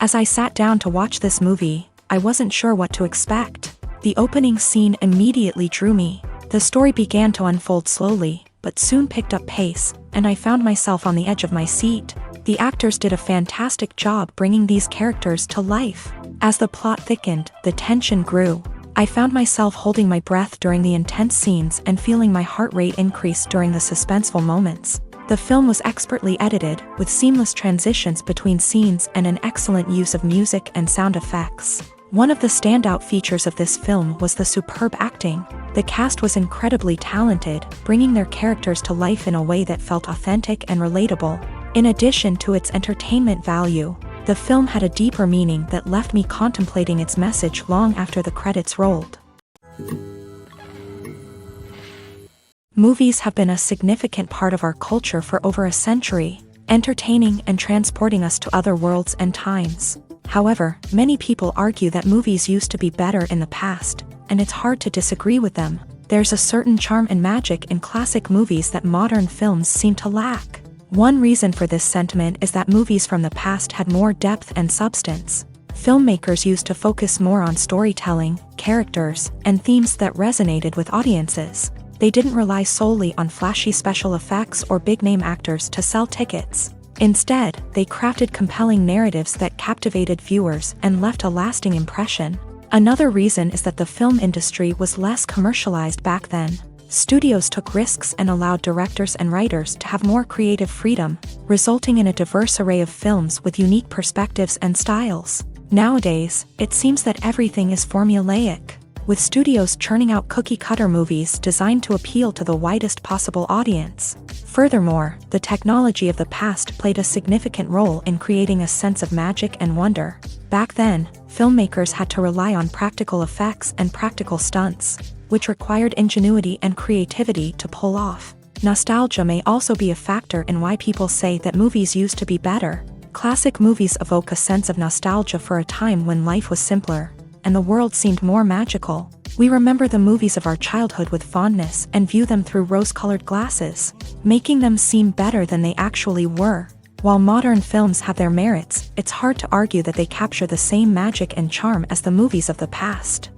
As I sat down to watch this movie, I wasn't sure what to expect. The opening scene immediately drew me. The story began to unfold slowly, but soon picked up pace, and I found myself on the edge of my seat. The actors did a fantastic job bringing these characters to life. As the plot thickened, the tension grew. I found myself holding my breath during the intense scenes and feeling my heart rate increase during the suspenseful moments. The film was expertly edited, with seamless transitions between scenes and an excellent use of music and sound effects. One of the standout features of this film was the superb acting. The cast was incredibly talented, bringing their characters to life in a way that felt authentic and relatable. In addition to its entertainment value, the film had a deeper meaning that left me contemplating its message long after the credits rolled. Movies have been a significant part of our culture for over a century, entertaining and transporting us to other worlds and times. However, many people argue that movies used to be better in the past, and it's hard to disagree with them. There's a certain charm and magic in classic movies that modern films seem to lack. One reason for this sentiment is that movies from the past had more depth and substance. Filmmakers used to focus more on storytelling, characters, and themes that resonated with audiences. They didn't rely solely on flashy special effects or big-name actors to sell tickets. Instead, they crafted compelling narratives that captivated viewers and left a lasting impression. Another reason is that the film industry was less commercialized back then. Studios took risks and allowed directors and writers to have more creative freedom, resulting in a diverse array of films with unique perspectives and styles. Nowadays, it seems that everything is formulaic, with studios churning out cookie-cutter movies designed to appeal to the widest possible audience. Furthermore, the technology of the past played a significant role in creating a sense of magic and wonder. Back then, filmmakers had to rely on practical effects and practical stunts, which required ingenuity and creativity to pull off. Nostalgia may also be a factor in why people say that movies used to be better. Classic movies evoke a sense of nostalgia for a time when life was simpler, and the world seemed more magical. We remember the movies of our childhood with fondness and view them through rose-colored glasses, making them seem better than they actually were. While modern films have their merits, it's hard to argue that they capture the same magic and charm as the movies of the past.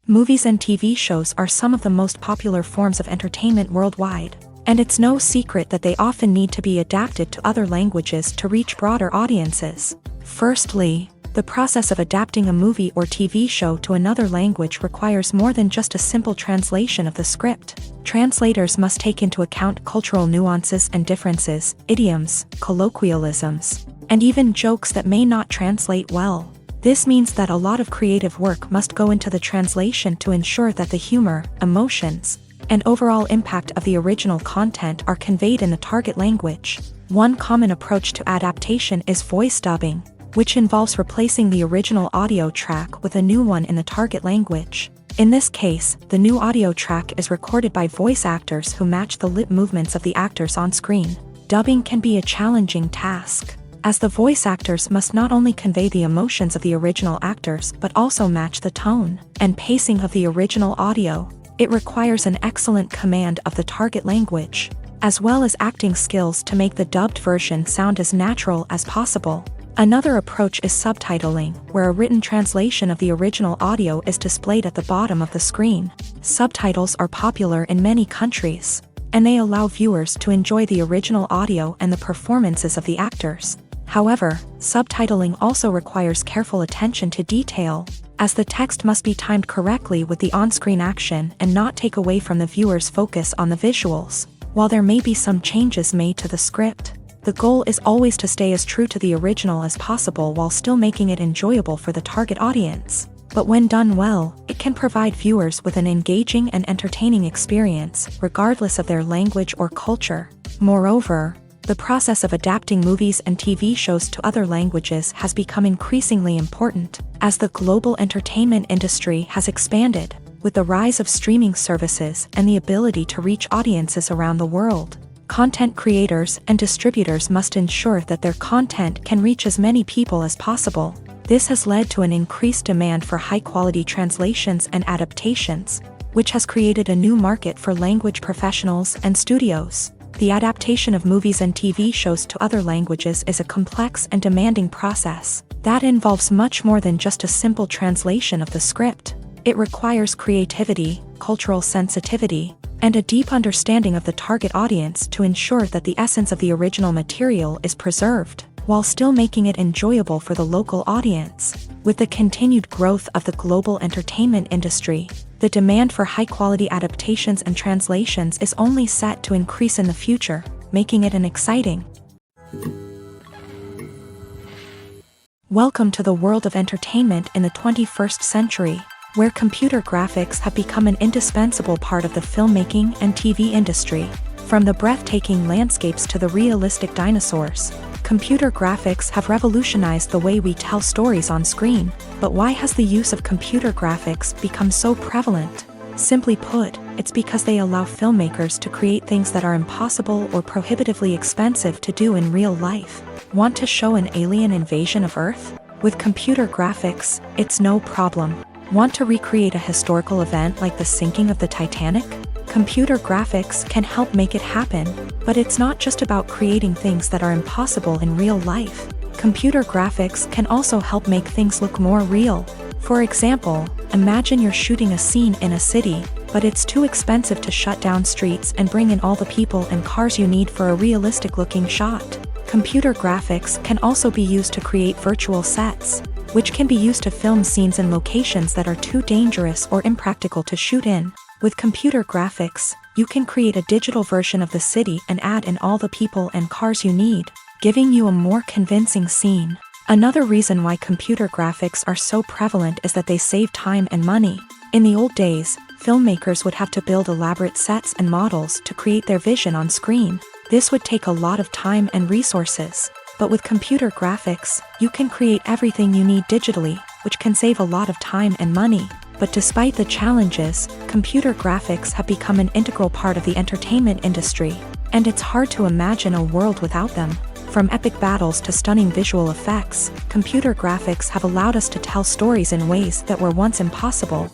Movies and TV shows are some of the most popular forms of entertainment worldwide, and it's no secret that they often need to be adapted to other languages to reach broader audiences. Firstly, the process of adapting a movie or TV show to another language requires more than just a simple translation of the script. Translators must take into account cultural nuances and differences, idioms, colloquialisms, and even jokes that may not translate well. This means that a lot of creative work must go into the translation to ensure that the humor, emotions, and overall impact of the original content are conveyed in the target language. One common approach to adaptation is voice dubbing, which involves replacing the original audio track with a new one in the target language. In this case, the new audio track is recorded by voice actors who match the lip movements of the actors on screen. Dubbing can be a challenging task, as the voice actors must not only convey the emotions of the original actors but also match the tone and pacing of the original audio. It requires an excellent command of the target language, as well as acting skills to make the dubbed version sound as natural as possible. Another approach is subtitling, where a written translation of the original audio is displayed at the bottom of the screen. Subtitles are popular in many countries, and they allow viewers to enjoy the original audio and the performances of the actors. However, subtitling also requires careful attention to detail, as the text must be timed correctly with the on-screen action and not take away from the viewer's focus on the visuals. While there may be some changes made to the script, the goal is always to stay as true to the original as possible while still making it enjoyable for the target audience. But when done well, it can provide viewers with an engaging and entertaining experience, regardless of their language or culture. Moreover, the process of adapting movies and TV shows to other languages has become increasingly important, as the global entertainment industry has expanded, with the rise of streaming services and the ability to reach audiences around the world. Content creators and distributors must ensure that their content can reach as many people as possible. This has led to an increased demand for high-quality translations and adaptations, which has created a new market for language professionals and studios. The adaptation of movies and TV shows to other languages is a complex and demanding process that involves much more than just a simple translation of the script. It requires creativity, cultural sensitivity, and a deep understanding of the target audience to ensure that the essence of the original material is preserved, while still making it enjoyable for the local audience. With the continued growth of the global entertainment industry, the demand for high-quality adaptations and translations is only set to increase in the future, making it an exciting. Welcome to the world of entertainment in the 21st century, where computer graphics have become an indispensable part of the filmmaking and TV industry. From the breathtaking landscapes to the realistic dinosaurs, computer graphics have revolutionized the way we tell stories on screen. But why has the use of computer graphics become so prevalent? Simply put, it's because they allow filmmakers to create things that are impossible or prohibitively expensive to do in real life. Want to show an alien invasion of Earth? With computer graphics, it's no problem. Want to recreate a historical event like the sinking of the Titanic? Computer graphics can help make it happen, but it's not just about creating things that are impossible in real life. Computer graphics can also help make things look more real. For example, imagine you're shooting a scene in a city, but it's too expensive to shut down streets and bring in all the people and cars you need for a realistic-looking shot. Computer graphics can also be used to create virtual sets, which can be used to film scenes in locations that are too dangerous or impractical to shoot in. With computer graphics, you can create a digital version of the city and add in all the people and cars you need, giving you a more convincing scene. Another reason why computer graphics are so prevalent is that they save time and money. In the old days, filmmakers would have to build elaborate sets and models to create their vision on screen. This would take a lot of time and resources. But with computer graphics, you can create everything you need digitally, which can save a lot of time and money. But despite the challenges, computer graphics have become an integral part of the entertainment industry, and it's hard to imagine a world without them. From epic battles to stunning visual effects, computer graphics have allowed us to tell stories in ways that were once impossible.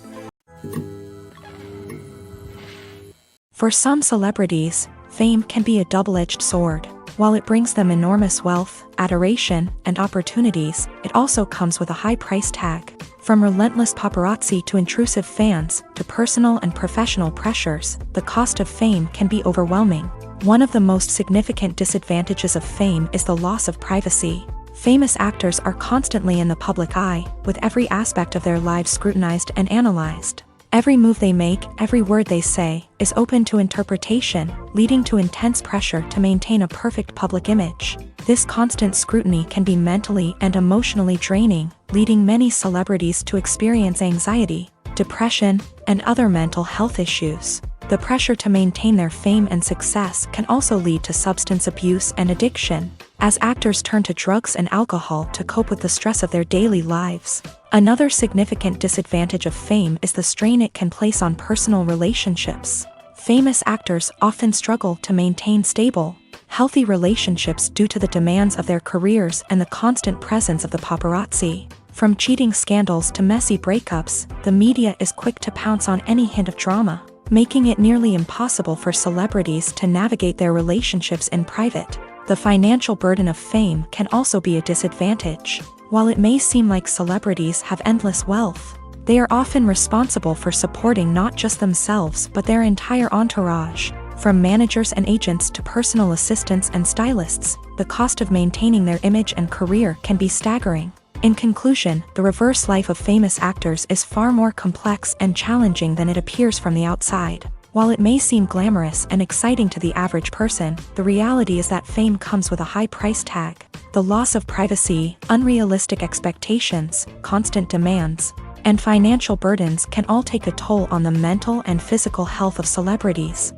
For some celebrities, fame can be a double-edged sword. While it brings them enormous wealth, adoration, and opportunities, it also comes with a high price tag. From relentless paparazzi to intrusive fans, to personal and professional pressures, the cost of fame can be overwhelming. One of the most significant disadvantages of fame is the loss of privacy. Famous actors are constantly in the public eye, with every aspect of their lives scrutinized and analyzed. Every move they make, every word they say, is open to interpretation, leading to intense pressure to maintain a perfect public image. This constant scrutiny can be mentally and emotionally draining, leading many celebrities to experience anxiety, depression, and other mental health issues. The pressure to maintain their fame and success can also lead to substance abuse and addiction, as actors turn to drugs and alcohol to cope with the stress of their daily lives. Another significant disadvantage of fame is the strain it can place on personal relationships. Famous actors often struggle to maintain stable, healthy relationships due to the demands of their careers and the constant presence of the paparazzi. From cheating scandals to messy breakups, the media is quick to pounce on any hint of drama, making it nearly impossible for celebrities to navigate their relationships in private. The financial burden of fame can also be a disadvantage. While it may seem like celebrities have endless wealth, they are often responsible for supporting not just themselves but their entire entourage. From managers and agents to personal assistants and stylists, the cost of maintaining their image and career can be staggering. In conclusion, the reverse life of famous actors is far more complex and challenging than it appears from the outside. While it may seem glamorous and exciting to the average person, the reality is that fame comes with a high price tag. The loss of privacy, unrealistic expectations, constant demands, and financial burdens can all take a toll on the mental and physical health of celebrities.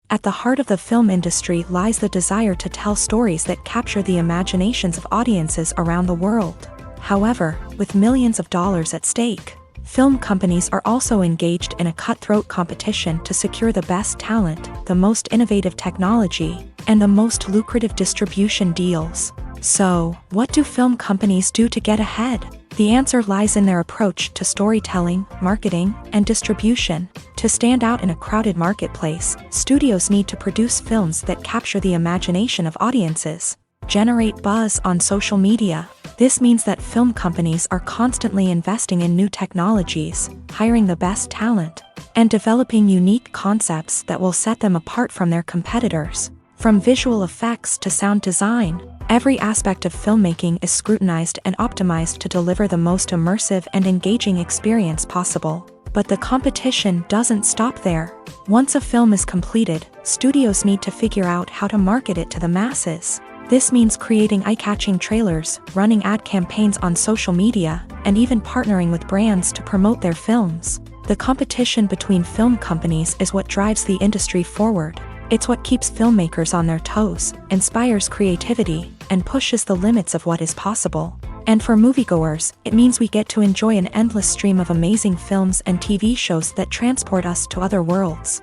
At the heart of the film industry lies the desire to tell stories that capture the imaginations of audiences around the world. However, with millions of dollars at stake, film companies are also engaged in a cutthroat competition to secure the best talent, the most innovative technology, and the most lucrative distribution deals. So, what do film companies do to get ahead? The answer lies in their approach to storytelling, marketing, and distribution. To stand out in a crowded marketplace, studios need to produce films that capture the imagination of audiences, generate buzz on social media. This means that film companies are constantly investing in new technologies, hiring the best talent, and developing unique concepts that will set them apart from their competitors. From visual effects to sound design, every aspect of filmmaking is scrutinized and optimized to deliver the most immersive and engaging experience possible. But the competition doesn't stop there. Once a film is completed, studios need to figure out how to market it to the masses. This means creating eye-catching trailers, running ad campaigns on social media, and even partnering with brands to promote their films. The competition between film companies is what drives the industry forward. It's what keeps filmmakers on their toes, inspires creativity, and pushes the limits of what is possible. And for moviegoers, it means we get to enjoy an endless stream of amazing films and TV shows that transport us to other worlds.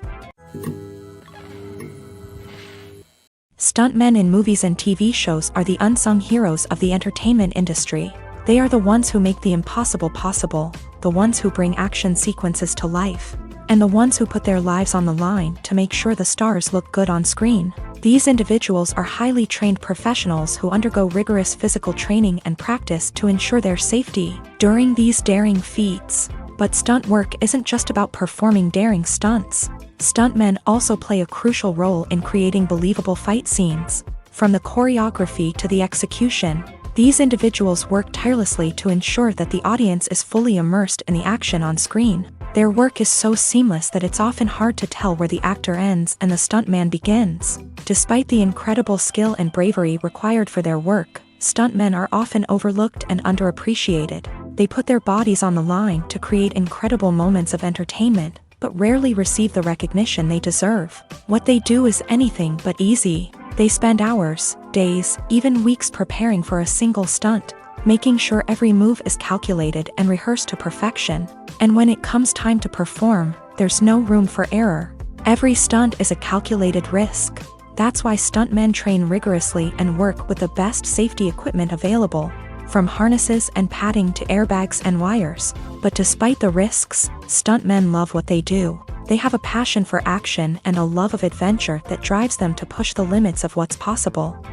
Stuntmen in movies and TV shows are the unsung heroes of the entertainment industry. They are the ones who make the impossible possible, the ones who bring action sequences to life, and the ones who put their lives on the line to make sure the stars look good on screen. These individuals are highly trained professionals who undergo rigorous physical training and practice to ensure their safety during these daring feats. But stunt work isn't just about performing daring stunts. Stuntmen also play a crucial role in creating believable fight scenes. From the choreography to the execution, these individuals work tirelessly to ensure that the audience is fully immersed in the action on screen. Their work is so seamless that it's often hard to tell where the actor ends and the stuntman begins. Despite the incredible skill and bravery required for their work, stuntmen are often overlooked and underappreciated. They put their bodies on the line to create incredible moments of entertainment, but rarely receive the recognition they deserve. What they do is anything but easy. They spend hours, days, even weeks preparing for a single stunt, making sure every move is calculated and rehearsed to perfection. And when it comes time to perform, there's no room for error. Every stunt is a calculated risk. That's why stuntmen train rigorously and work with the best safety equipment available, from harnesses and padding to airbags and wires. But despite the risks, stuntmen love what they do. They have a passion for action and a love of adventure that drives them to push the limits of what's possible.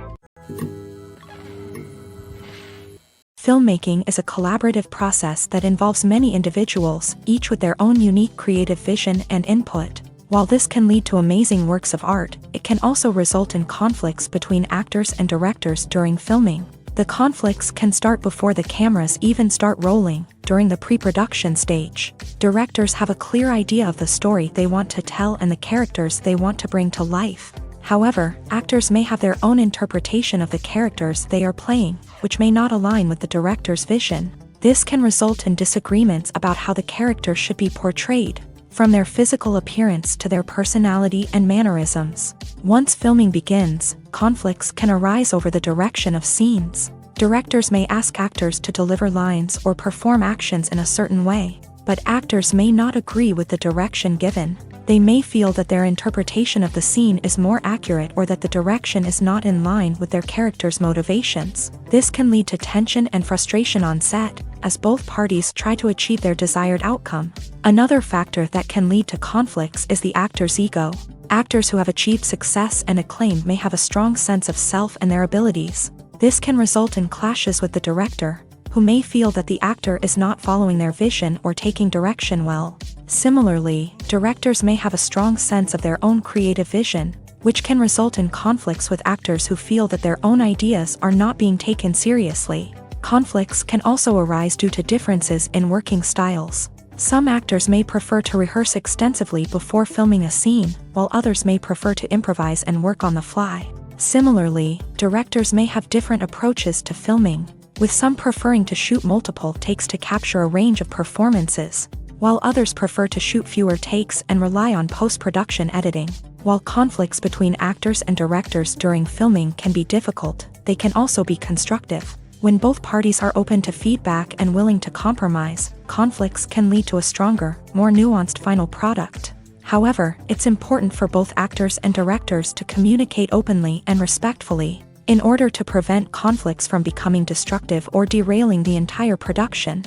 Filmmaking is a collaborative process that involves many individuals, each with their own unique creative vision and input. While this can lead to amazing works of art, it can also result in conflicts between actors and directors during filming. The conflicts can start before the cameras even start rolling, during the pre-production stage. Directors have a clear idea of the story they want to tell and the characters they want to bring to life. However, actors may have their own interpretation of the characters they are playing, which may not align with the director's vision. This can result in disagreements about how the character should be portrayed, from their physical appearance to their personality and mannerisms. Once filming begins, conflicts can arise over the direction of scenes. Directors may ask actors to deliver lines or perform actions in a certain way, but actors may not agree with the direction given. They may feel that their interpretation of the scene is more accurate or that the direction is not in line with their character's motivations. This can lead to tension and frustration on set, as both parties try to achieve their desired outcome. Another factor that can lead to conflicts is the actor's ego. Actors who have achieved success and acclaim may have a strong sense of self and their abilities. This can result in clashes with the director, who may feel that the actor is not following their vision or taking direction well. Similarly, directors may have a strong sense of their own creative vision, which can result in conflicts with actors who feel that their own ideas are not being taken seriously. Conflicts can also arise due to differences in working styles. Some actors may prefer to rehearse extensively before filming a scene, while others may prefer to improvise and work on the fly. Similarly, directors may have different approaches to filming, with some preferring to shoot multiple takes to capture a range of performances, while others prefer to shoot fewer takes and rely on post-production editing. While conflicts between actors and directors during filming can be difficult, they can also be constructive. When both parties are open to feedback and willing to compromise, conflicts can lead to a stronger, more nuanced final product. However, it's important for both actors and directors to communicate openly and respectfully. in order to prevent conflicts from becoming destructive or derailing the entire production.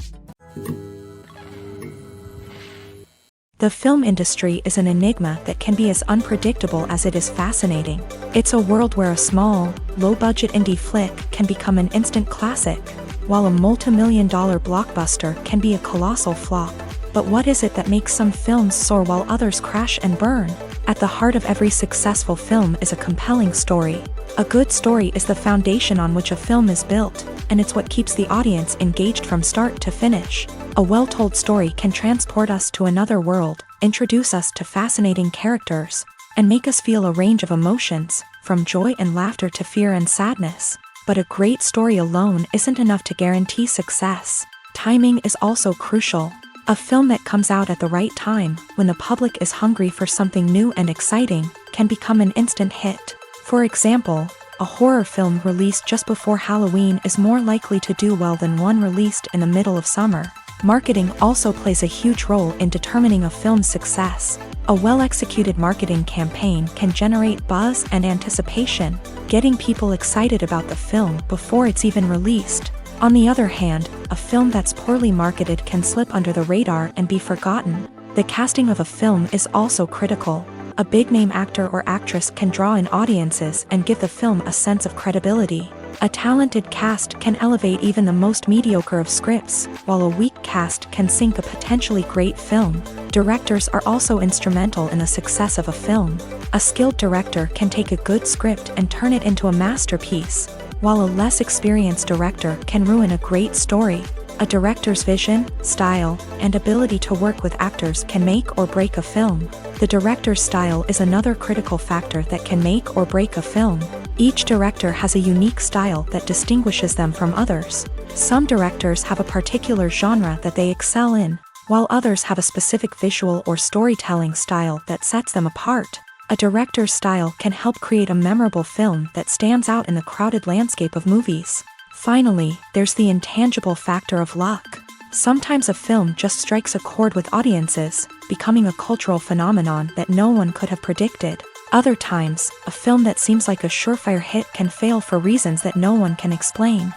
The film industry is an enigma that can be as unpredictable as it is fascinating. It's a world where a small, low-budget indie flick can become an instant classic, while a multi-million-dollar blockbuster can be a colossal flop. But what is it that makes some films soar while others crash and burn? At the heart of every successful film is a compelling story. A good story is the foundation on which a film is built, and it's what keeps the audience engaged from start to finish. A well-told story can transport us to another world, introduce us to fascinating characters, and make us feel a range of emotions, from joy and laughter to fear and sadness. But a great story alone isn't enough to guarantee success. Timing is also crucial. A film that comes out at the right time, when the public is hungry for something new and exciting, can become an instant hit. For example, a horror film released just before Halloween is more likely to do well than one released in the middle of summer. Marketing also plays a huge role in determining a film's success. A well-executed marketing campaign can generate buzz and anticipation, getting people excited about the film before it's even released. On the other hand, a film that's poorly marketed can slip under the radar and be forgotten. The casting of a film is also critical. A big-name actor or actress can draw in audiences and give the film a sense of credibility. A talented cast can elevate even the most mediocre of scripts, while a weak cast can sink a potentially great film. Directors are also instrumental in the success of a film. A skilled director can take a good script and turn it into a masterpiece, while a less experienced director can ruin a great story. A director's vision, style, and ability to work with actors can make or break a film. The director's style is another critical factor that can make or break a film. Each director has a unique style that distinguishes them from others. Some directors have a particular genre that they excel in, while others have a specific visual or storytelling style that sets them apart. A director's style can help create a memorable film that stands out in the crowded landscape of movies. Finally, there's the intangible factor of luck. Sometimes a film just strikes a chord with audiences, becoming a cultural phenomenon that no one could have predicted. Other times, a film that seems like a surefire hit can fail for reasons that no one can explain.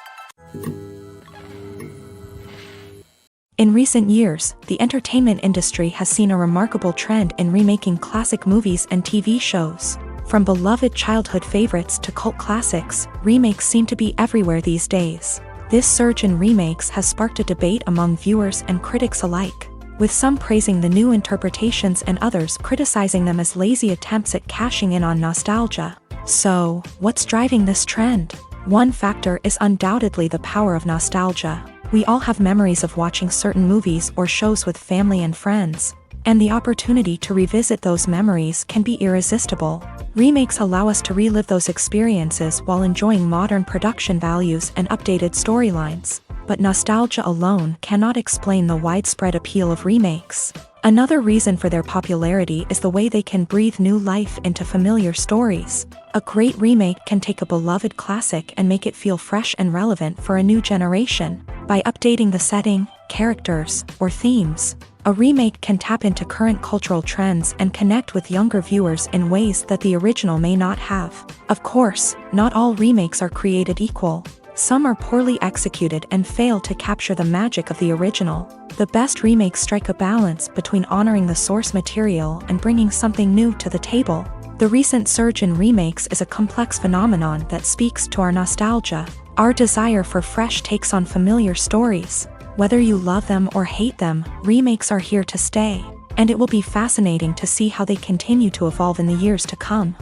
In recent years, the entertainment industry has seen a remarkable trend in remaking classic movies and TV shows. From beloved childhood favorites to cult classics, remakes seem to be everywhere these days. This surge in remakes has sparked a debate among viewers and critics alike, with some praising the new interpretations and others criticizing them as lazy attempts at cashing in on nostalgia. So, what's driving this trend? One factor is undoubtedly the power of nostalgia. We all have memories of watching certain movies or shows with family and friends, and the opportunity to revisit those memories can be irresistible. Remakes allow us to relive those experiences while enjoying modern production values and updated storylines. But nostalgia alone cannot explain the widespread appeal of remakes. Another reason for their popularity is the way they can breathe new life into familiar stories. A great remake can take a beloved classic and make it feel fresh and relevant for a new generation. By updating the setting, characters, or themes, a remake can tap into current cultural trends and connect with younger viewers in ways that the original may not have. Of course, not all remakes are created equal. Some are poorly executed and fail to capture the magic of the original. The best remakes strike a balance between honoring the source material and bringing something new to the table. The recent surge in remakes is a complex phenomenon that speaks to our nostalgia, our desire for fresh takes on familiar stories. Whether you love them or hate them, remakes are here to stay, and it will be fascinating to see how they continue to evolve in the years to come.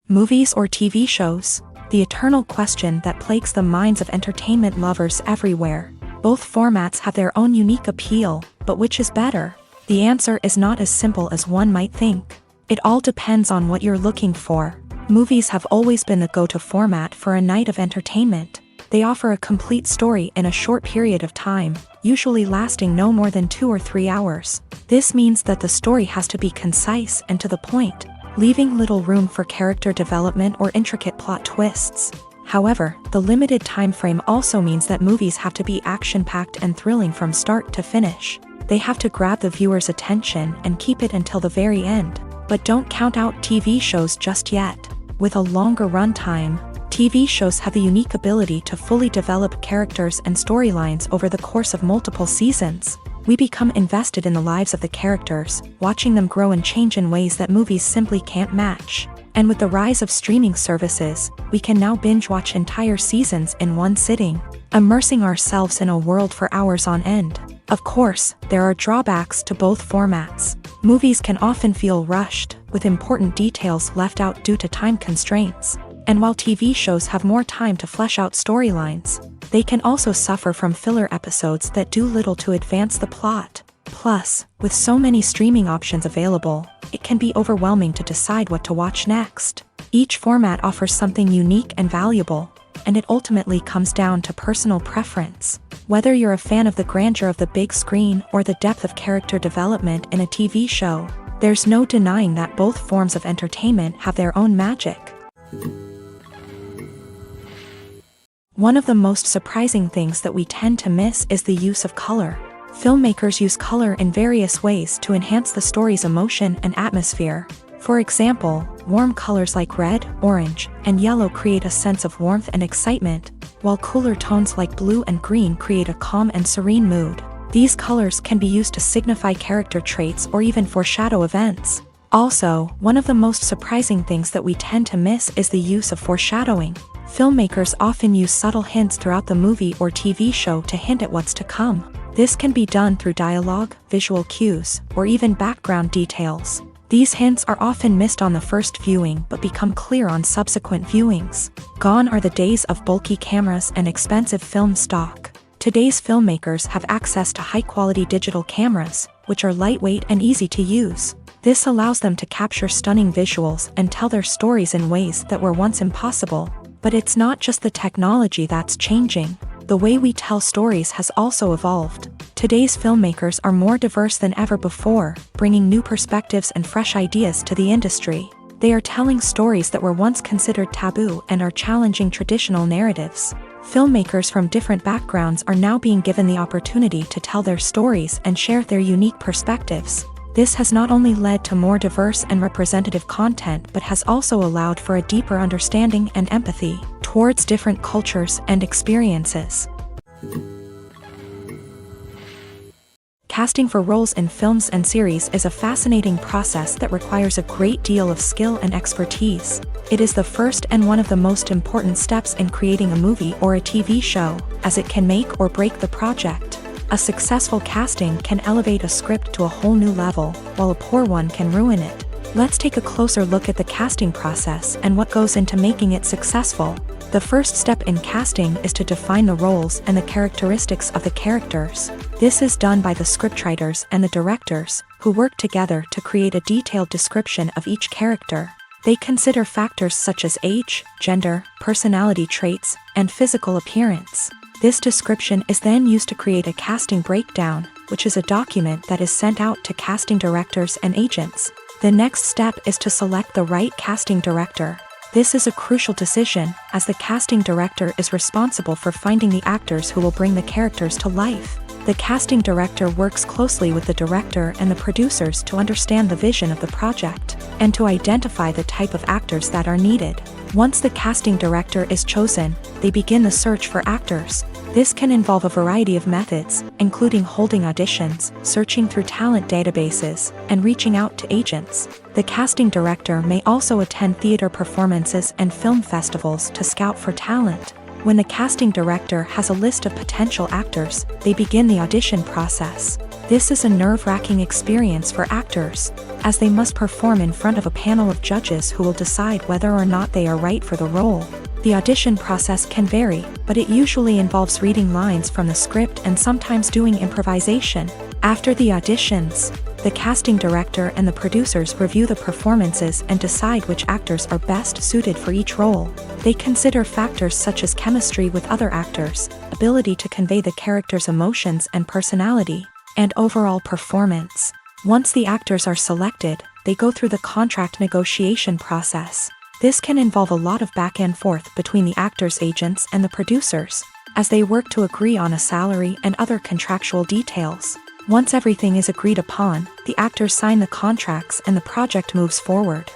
Movies or TV shows? The eternal question that plagues the minds of entertainment lovers everywhere. Both formats have their own unique appeal, but which is better? The answer is not as simple as one might think. It all depends on what you're looking for. Movies have always been the go-to format for a night of entertainment. They offer a complete story in a short period of time, usually lasting no more than 2 or 3 hours. This means that the story has to be concise and to the point, leaving little room for character development or intricate plot twists. However, the limited time frame also means that movies have to be action-packed and thrilling from start to finish. They have to grab the viewer's attention and keep it until the very end. But don't count out TV shows just yet. With a longer runtime, TV shows have the unique ability to fully develop characters and storylines over the course of multiple seasons. We become invested in the lives of the characters, watching them grow and change in ways that movies simply can't match. And with the rise of streaming services, we can now binge-watch entire seasons in one sitting, immersing ourselves in a world for hours on end. Of course, there are drawbacks to both formats. Movies can often feel rushed, with important details left out due to time constraints. And while TV shows have more time to flesh out storylines, they can also suffer from filler episodes that do little to advance the plot. Plus, with so many streaming options available, it can be overwhelming to decide what to watch next. Each format offers something unique and valuable, and it ultimately comes down to personal preference. Whether you're a fan of the grandeur of the big screen or the depth of character development in a TV show, there's no denying that both forms of entertainment have their own magic. One of the most surprising things that we tend to miss is the use of color. Filmmakers use color in various ways to enhance the story's emotion and atmosphere. For example, warm colors like red, orange, and yellow create a sense of warmth and excitement, while cooler tones like blue and green create a calm and serene mood. These colors can be used to signify character traits or even foreshadow events. Also, one of the most surprising things that we tend to miss is the use of foreshadowing. Filmmakers often use subtle hints throughout the movie or TV show to hint at what's to come. This can be done through dialogue, visual cues, or even background details. These hints are often missed on the first viewing but become clear on subsequent viewings. Gone are the days of bulky cameras and expensive film stock. Today's filmmakers have access to high-quality digital cameras, which are lightweight and easy to use. This allows them to capture stunning visuals and tell their stories in ways that were once impossible. But it's not just the technology that's changing. The way we tell stories has also evolved. Today's filmmakers are more diverse than ever before, bringing new perspectives and fresh ideas to the industry. They are telling stories that were once considered taboo and are challenging traditional narratives. Filmmakers from different backgrounds are now being given the opportunity to tell their stories and share their unique perspectives. This has not only led to more diverse and representative content but has also allowed for a deeper understanding and empathy towards different cultures and experiences. Casting for roles in films and series is a fascinating process that requires a great deal of skill and expertise. It is the first and one of the most important steps in creating a movie or a TV show, as it can make or break the project. A successful casting can elevate a script to a whole new level, while a poor one can ruin it. Let's take a closer look at the casting process and what goes into making it successful. The first step in casting is to define the roles and the characteristics of the characters. This is done by the scriptwriters and the directors, who work together to create a detailed description of each character. They consider factors such as age, gender, personality traits, and physical appearance. This description is then used to create a casting breakdown, which is a document that is sent out to casting directors and agents. The next step is to select the right casting director. This is a crucial decision, as the casting director is responsible for finding the actors who will bring the characters to life. The casting director works closely with the director and the producers to understand the vision of the project, and to identify the type of actors that are needed. Once the casting director is chosen, they begin the search for actors. This can involve a variety of methods, including holding auditions, searching through talent databases, and reaching out to agents. The casting director may also attend theater performances and film festivals to scout for talent. When the casting director has a list of potential actors, they begin the audition process. This is a nerve-wracking experience for actors, as they must perform in front of a panel of judges who will decide whether or not they are right for the role. The audition process can vary, but it usually involves reading lines from the script and sometimes doing improvisation. After the auditions, the casting director and the producers review the performances and decide which actors are best suited for each role. They consider factors such as chemistry with other actors, ability to convey the character's emotions and personality, and overall performance. Once the actors are selected, they go through the contract negotiation process. This can involve a lot of back and forth between the actors' agents and the producers, as they work to agree on a salary and other contractual details. Once everything is agreed upon, the actors sign the contracts and the project moves forward.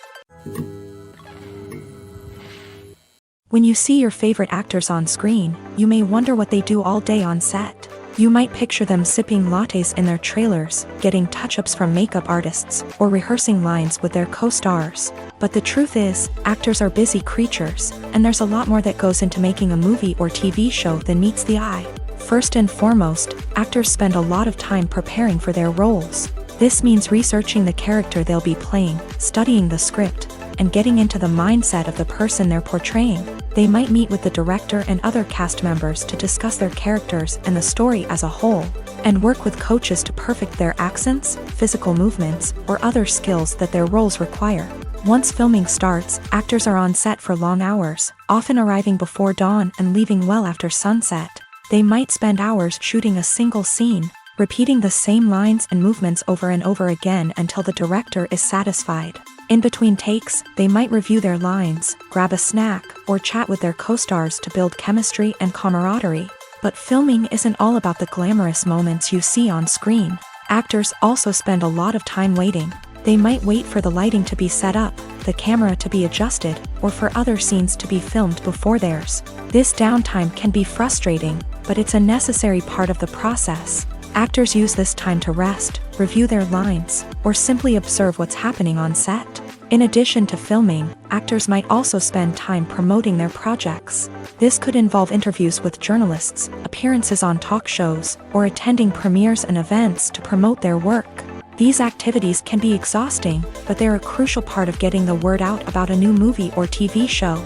When you see your favorite actors on screen, you may wonder what they do all day on set. You might picture them sipping lattes in their trailers, getting touch-ups from makeup artists, or rehearsing lines with their co-stars. But the truth is, actors are busy creatures, and there's a lot more that goes into making a movie or TV show than meets the eye. First and foremost, actors spend a lot of time preparing for their roles. This means researching the character they'll be playing, studying the script, and getting into the mindset of the person they're portraying. They might meet with the director and other cast members to discuss their characters and the story as a whole, and work with coaches to perfect their accents, physical movements, or other skills that their roles require. Once filming starts, actors are on set for long hours, often arriving before dawn and leaving well after sunset. They might spend hours shooting a single scene, repeating the same lines and movements over and over again until the director is satisfied. In between takes, they might review their lines, grab a snack, or chat with their co-stars to build chemistry and camaraderie. But filming isn't all about the glamorous moments you see on screen. Actors also spend a lot of time waiting. They might wait for the lighting to be set up, the camera to be adjusted, or for other scenes to be filmed before theirs. This downtime can be frustrating, but it's a necessary part of the process. Actors use this time to rest, review their lines, or simply observe what's happening on set. In addition to filming, actors might also spend time promoting their projects. This could involve interviews with journalists, appearances on talk shows, or attending premieres and events to promote their work. These activities can be exhausting, but they're a crucial part of getting the word out about a new movie or TV show.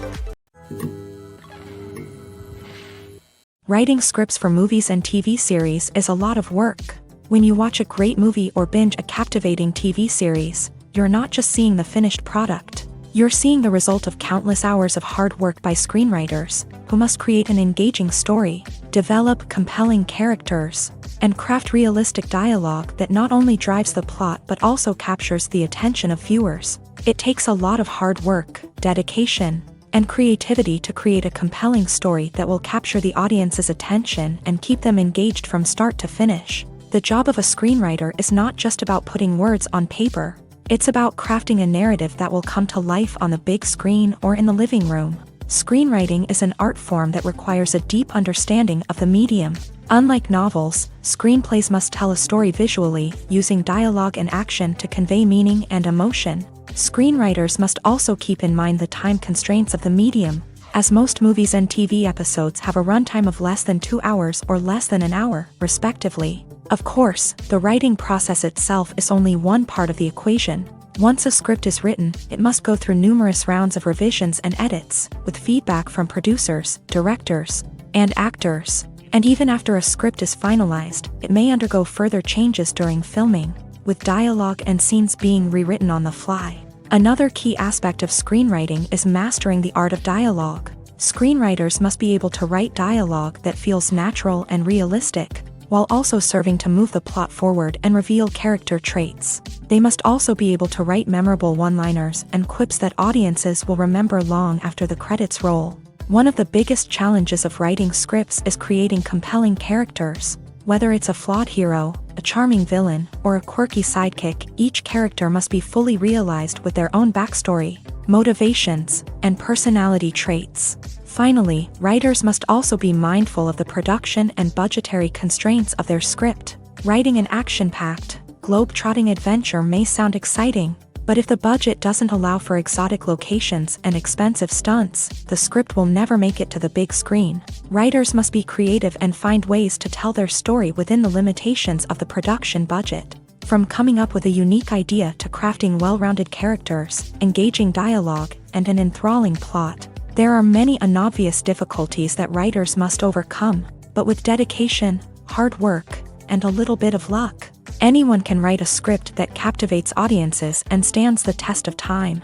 Writing scripts for movies and TV series is a lot of work. When you watch a great movie or binge a captivating TV series, you're not just seeing the finished product. You're seeing the result of countless hours of hard work by screenwriters, who must create an engaging story, develop compelling characters, and craft realistic dialogue that not only drives the plot but also captures the attention of viewers. It takes a lot of hard work, dedication, and creativity to create a compelling story that will capture the audience's attention and keep them engaged from start to finish. The job of a screenwriter is not just about putting words on paper. It's about crafting a narrative that will come to life on the big screen or in the living room. Screenwriting is an art form that requires a deep understanding of the medium. Unlike novels, screenplays must tell a story visually, using dialogue and action to convey meaning and emotion. Screenwriters must also keep in mind the time constraints of the medium, as most movies and TV episodes have a runtime of less than 2 hours or less than an hour, respectively. Of course, the writing process itself is only one part of the equation. Once a script is written, it must go through numerous rounds of revisions and edits, with feedback from producers, directors, and actors. And even after a script is finalized, it may undergo further changes during filming, with dialogue and scenes being rewritten on the fly. Another key aspect of screenwriting is mastering the art of dialogue. Screenwriters must be able to write dialogue that feels natural and realistic, while also serving to move the plot forward and reveal character traits. They must also be able to write memorable one-liners and quips that audiences will remember long after the credits roll. One of the biggest challenges of writing scripts is creating compelling characters. Whether it's a flawed hero, a charming villain, or a quirky sidekick, each character must be fully realized with their own backstory, motivations, and personality traits. Finally, writers must also be mindful of the production and budgetary constraints of their script. Writing an action-packed, globe-trotting adventure may sound exciting, but if the budget doesn't allow for exotic locations and expensive stunts, the script will never make it to the big screen. Writers must be creative and find ways to tell their story within the limitations of the production budget. From coming up with a unique idea to crafting well-rounded characters, engaging dialogue, and an enthralling plot, there are many unobvious difficulties that writers must overcome, but with dedication, hard work, and a little bit of luck, anyone can write a script that captivates audiences and stands the test of time.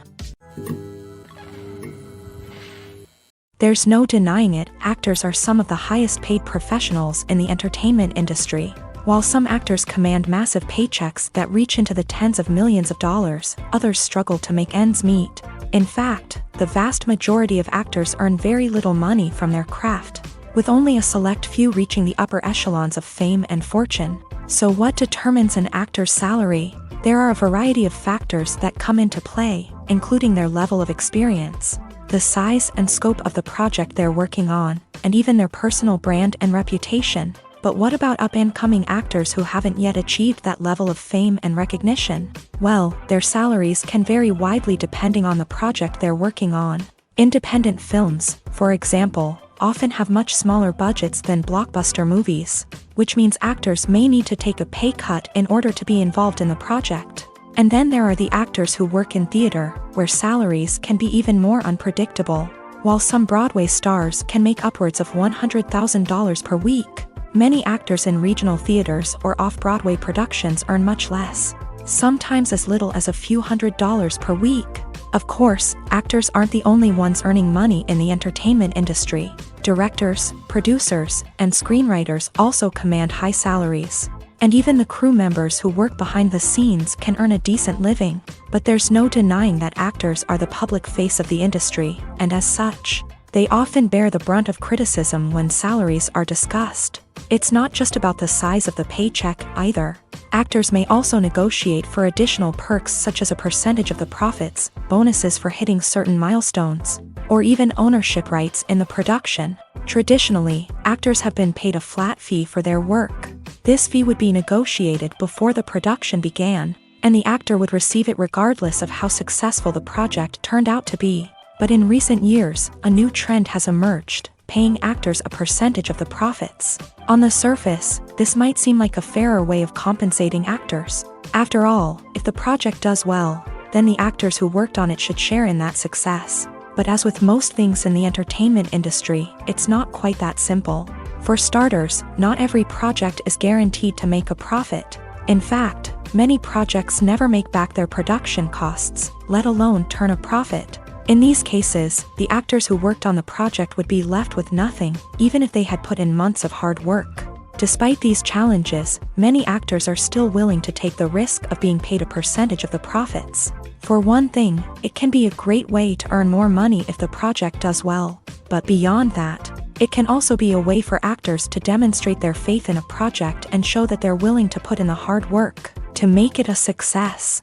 There's no denying it, actors are some of the highest-paid professionals in the entertainment industry. While some actors command massive paychecks that reach into the tens of millions of dollars, others struggle to make ends meet. In fact, the vast majority of actors earn very little money from their craft. with only a select few reaching the upper echelons of fame and fortune. So what determines an actor's salary? There are a variety of factors that come into play, including their level of experience, the size and scope of the project they're working on, and even their personal brand and reputation. But what about up-and-coming actors who haven't yet achieved that level of fame and recognition? Well, their salaries can vary widely depending on the project they're working on. Independent films, for example, often have much smaller budgets than blockbuster movies, which means actors may need to take a pay cut in order to be involved in the project. And then there are the actors who work in theater, where salaries can be even more unpredictable. While some Broadway stars can make upwards of $100,000 per week, many actors in regional theaters or off-Broadway productions earn much less, sometimes as little as a few $100s per week. Of course, actors aren't the only ones earning money in the entertainment industry. Directors, producers, and screenwriters also command high salaries. And even the crew members who work behind the scenes can earn a decent living. But there's no denying that actors are the public face of the industry, and as such, they often bear the brunt of criticism when salaries are discussed. It's not just about the size of the paycheck either. Actors may also negotiate for additional perks such as a percentage of the profits, bonuses for hitting certain milestones, or even ownership rights in the production. Traditionally, actors have been paid a flat fee for their work. This fee would be negotiated before the production began, and the actor would receive it regardless of how successful the project turned out to be. But in recent years, a new trend has emerged, paying actors a percentage of the profits. On the surface, this might seem like a fairer way of compensating actors. After all, if the project does well, then the actors who worked on it should share in that success. But as with most things in the entertainment industry, it's not quite that simple. For starters, not every project is guaranteed to make a profit. In fact, many projects never make back their production costs, let alone turn a profit. In these cases, the actors who worked on the project would be left with nothing, even if they had put in months of hard work. Despite these challenges, many actors are still willing to take the risk of being paid a percentage of the profits. For one thing, it can be a great way to earn more money if the project does well. But beyond that, it can also be a way for actors to demonstrate their faith in a project and show that they're willing to put in the hard work to make it a success.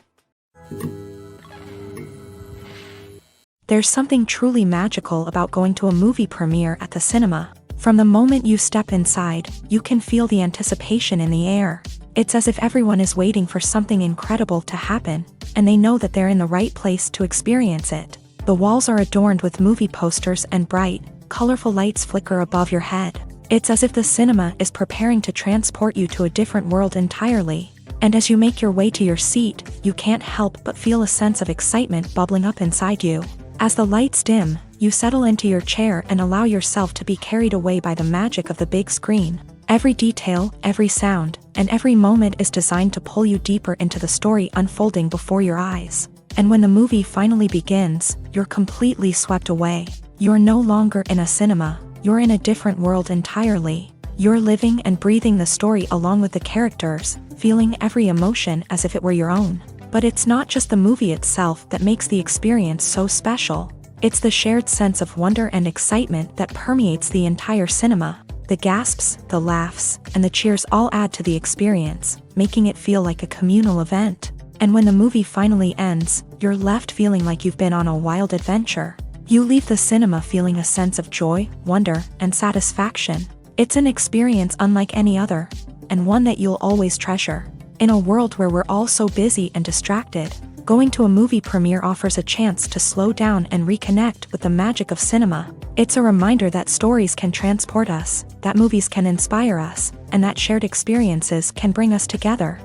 There's something truly magical about going to a movie premiere at the cinema. From the moment you step inside, you can feel the anticipation in the air. It's as if everyone is waiting for something incredible to happen, and they know that they're in the right place to experience it. The walls are adorned with movie posters and bright, colorful lights flicker above your head. It's as if the cinema is preparing to transport you to a different world entirely. And as you make your way to your seat, you can't help but feel a sense of excitement bubbling up inside you. As the lights dim, you settle into your chair and allow yourself to be carried away by the magic of the big screen. Every detail, every sound, and every moment is designed to pull you deeper into the story unfolding before your eyes. And when the movie finally begins, you're completely swept away. You're no longer in a cinema, you're in a different world entirely. You're living and breathing the story along with the characters, feeling every emotion as if it were your own. But it's not just the movie itself that makes the experience so special. It's the shared sense of wonder and excitement that permeates the entire cinema. The gasps, the laughs, and the cheers all add to the experience, making it feel like a communal event. And when the movie finally ends, you're left feeling like you've been on a wild adventure. You leave the cinema feeling a sense of joy, wonder, and satisfaction. It's an experience unlike any other, and one that you'll always treasure. In a world where we're all so busy and distracted, going to a movie premiere offers a chance to slow down and reconnect with the magic of cinema. It's a reminder that stories can transport us, that movies can inspire us, and that shared experiences can bring us together.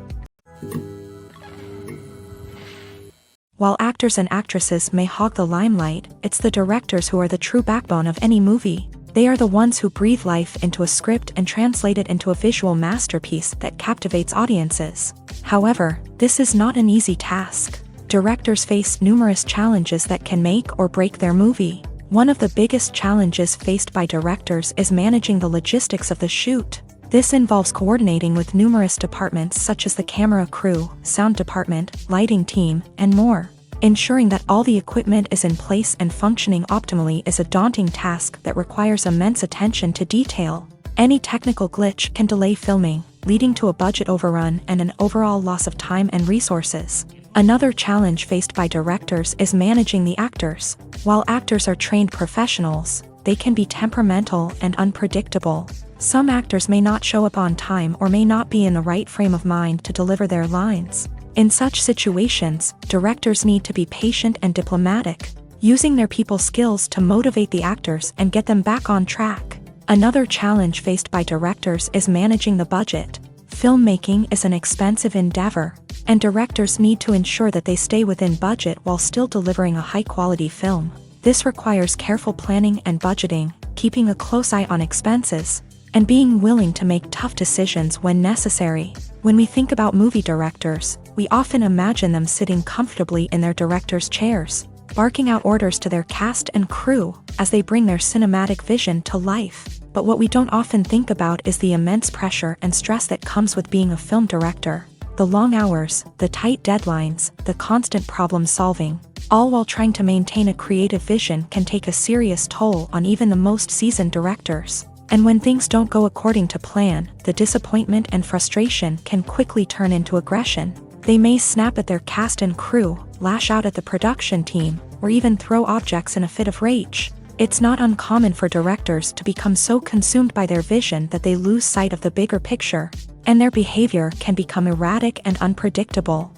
While actors and actresses may hog the limelight, it's the directors who are the true backbone of any movie. They are the ones who breathe life into a script and translate it into a visual masterpiece that captivates audiences. However, this is not an easy task. Directors face numerous challenges that can make or break their movie. One of the biggest challenges faced by directors is managing the logistics of the shoot. This involves coordinating with numerous departments such as the camera crew, sound department, lighting team, and more. Ensuring that all the equipment is in place and functioning optimally is a daunting task that requires immense attention to detail. Any technical glitch can delay filming, leading to a budget overrun and an overall loss of time and resources. Another challenge faced by directors is managing the actors. While actors are trained professionals, they can be temperamental and unpredictable. Some actors may not show up on time or may not be in the right frame of mind to deliver their lines. In such situations, directors need to be patient and diplomatic, using their people skills to motivate the actors and get them back on track. Another challenge faced by directors is managing the budget. Filmmaking is an expensive endeavor, and directors need to ensure that they stay within budget while still delivering a high-quality film. This requires careful planning and budgeting, keeping a close eye on expenses, and being willing to make tough decisions when necessary. When we think about movie directors, we often imagine them sitting comfortably in their director's chairs, barking out orders to their cast and crew as they bring their cinematic vision to life. But what we don't often think about is the immense pressure and stress that comes with being a film director. The long hours, the tight deadlines, the constant problem solving, all while trying to maintain a creative vision can take a serious toll on even the most seasoned directors. And when things don't go according to plan, the disappointment and frustration can quickly turn into aggression. They may snap at their cast and crew, lash out at the production team, or even throw objects in a fit of rage. It's not uncommon for directors to become so consumed by their vision that they lose sight of the bigger picture, and their behavior can become erratic and unpredictable.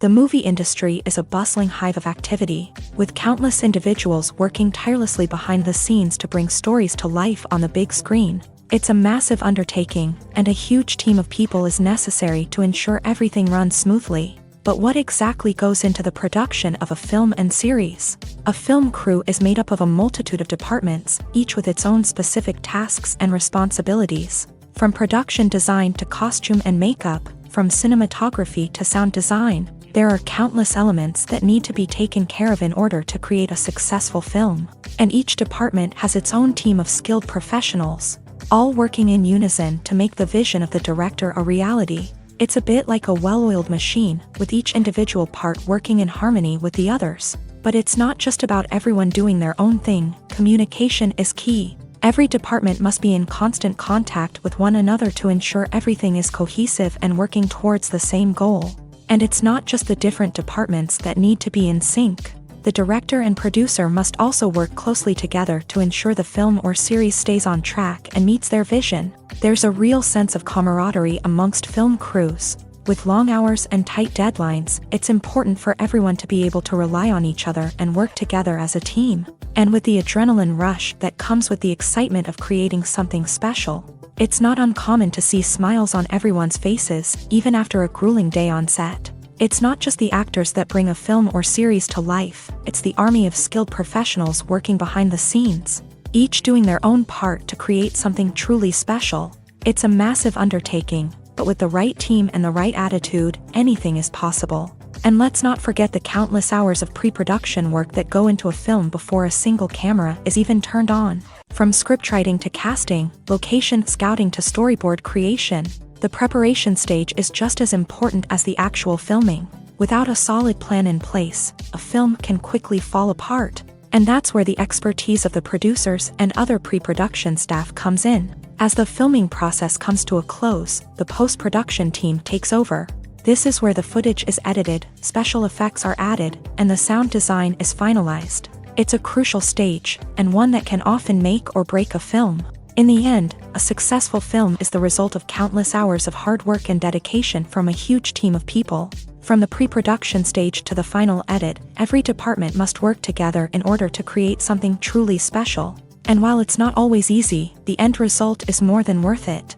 The movie industry is a bustling hive of activity, with countless individuals working tirelessly behind the scenes to bring stories to life on the big screen. It's a massive undertaking, and a huge team of people is necessary to ensure everything runs smoothly. But what exactly goes into the production of a film and series? A film crew is made up of a multitude of departments, each with its own specific tasks and responsibilities. From production design to costume and makeup, from cinematography to sound design, there are countless elements that need to be taken care of in order to create a successful film. And each department has its own team of skilled professionals, all working in unison to make the vision of the director a reality. It's a bit like a well-oiled machine, with each individual part working in harmony with the others. But it's not just about everyone doing their own thing. Communication is key. Every department must be in constant contact with one another to ensure everything is cohesive and working towards the same goal. And it's not just the different departments that need to be in sync. The director and producer must also work closely together to ensure the film or series stays on track and meets their vision. There's a real sense of camaraderie amongst film crews. With long hours and tight deadlines, it's important for everyone to be able to rely on each other and work together as a team. And with the adrenaline rush that comes with the excitement of creating something special, it's not uncommon to see smiles on everyone's faces, even after a grueling day on set. It's not just the actors that bring a film or series to life, it's the army of skilled professionals working behind the scenes, each doing their own part to create something truly special. It's a massive undertaking, but with the right team and the right attitude, anything is possible. And let's not forget the countless hours of pre-production work that go into a film before a single camera is even turned on. From scriptwriting to casting, location scouting to storyboard creation, the preparation stage is just as important as the actual filming. Without a solid plan in place, a film can quickly fall apart. And that's where the expertise of the producers and other pre-production staff comes in. As the filming process comes to a close, the post-production team takes over. This is where the footage is edited, special effects are added, and the sound design is finalized. It's a crucial stage, and one that can often make or break a film. In the end, a successful film is the result of countless hours of hard work and dedication from a huge team of people. From the pre-production stage to the final edit, every department must work together in order to create something truly special. And while it's not always easy, the end result is more than worth it.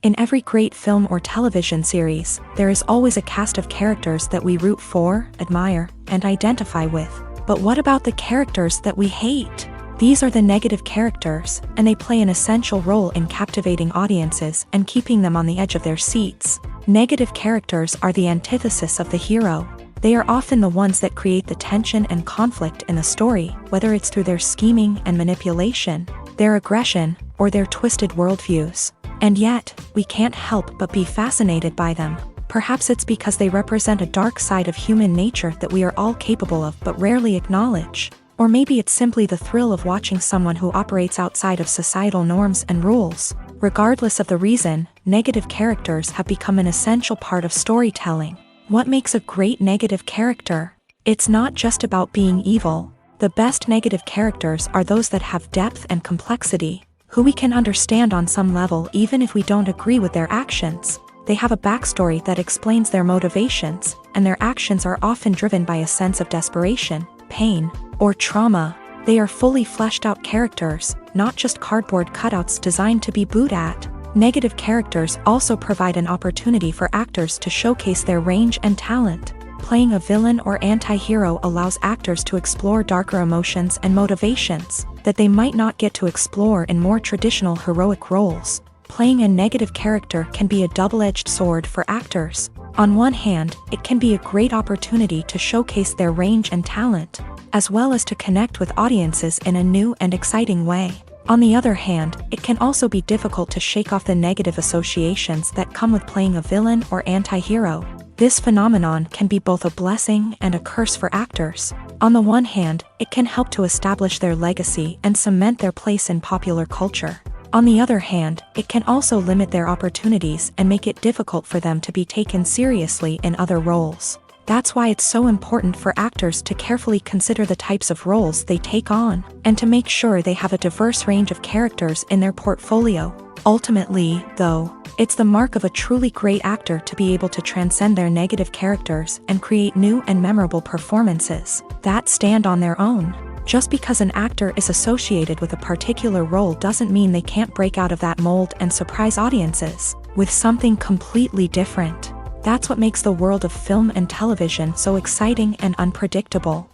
In every great film or television series, there is always a cast of characters that we root for, admire, and identify with. But what about the characters that we hate? These are the negative characters, and they play an essential role in captivating audiences and keeping them on the edge of their seats. Negative characters are the antithesis of the hero. They are often the ones that create the tension and conflict in the story, whether it's through their scheming and manipulation, their aggression, or their twisted worldviews. And yet, we can't help but be fascinated by them. Perhaps it's because they represent a dark side of human nature that we are all capable of but rarely acknowledge. Or maybe it's simply the thrill of watching someone who operates outside of societal norms and rules. Regardless of the reason, negative characters have become an essential part of storytelling. What makes a great negative character? It's not just about being evil. The best negative characters are those that have depth and complexity, who we can understand on some level even if we don't agree with their actions. They have a backstory that explains their motivations, and their actions are often driven by a sense of desperation, pain, or trauma. They are fully fleshed out characters, not just cardboard cutouts designed to be booed at. Negative characters also provide an opportunity for actors to showcase their range and talent. Playing a villain or anti-hero allows actors to explore darker emotions and motivations that they might not get to explore in more traditional heroic roles. Playing a negative character can be a double-edged sword for actors. On one hand, it can be a great opportunity to showcase their range and talent, as well as to connect with audiences in a new and exciting way. On the other hand, it can also be difficult to shake off the negative associations that come with playing a villain or anti-hero. This phenomenon can be both a blessing and a curse for actors. On the one hand, it can help to establish their legacy and cement their place in popular culture. On the other hand, it can also limit their opportunities and make it difficult for them to be taken seriously in other roles. That's why it's so important for actors to carefully consider the types of roles they take on, and to make sure they have a diverse range of characters in their portfolio. Ultimately, though, it's the mark of a truly great actor to be able to transcend their negative characters and create new and memorable performances that stand on their own. Just because an actor is associated with a particular role doesn't mean they can't break out of that mold and surprise audiences with something completely different. That's what makes the world of film and television so exciting and unpredictable.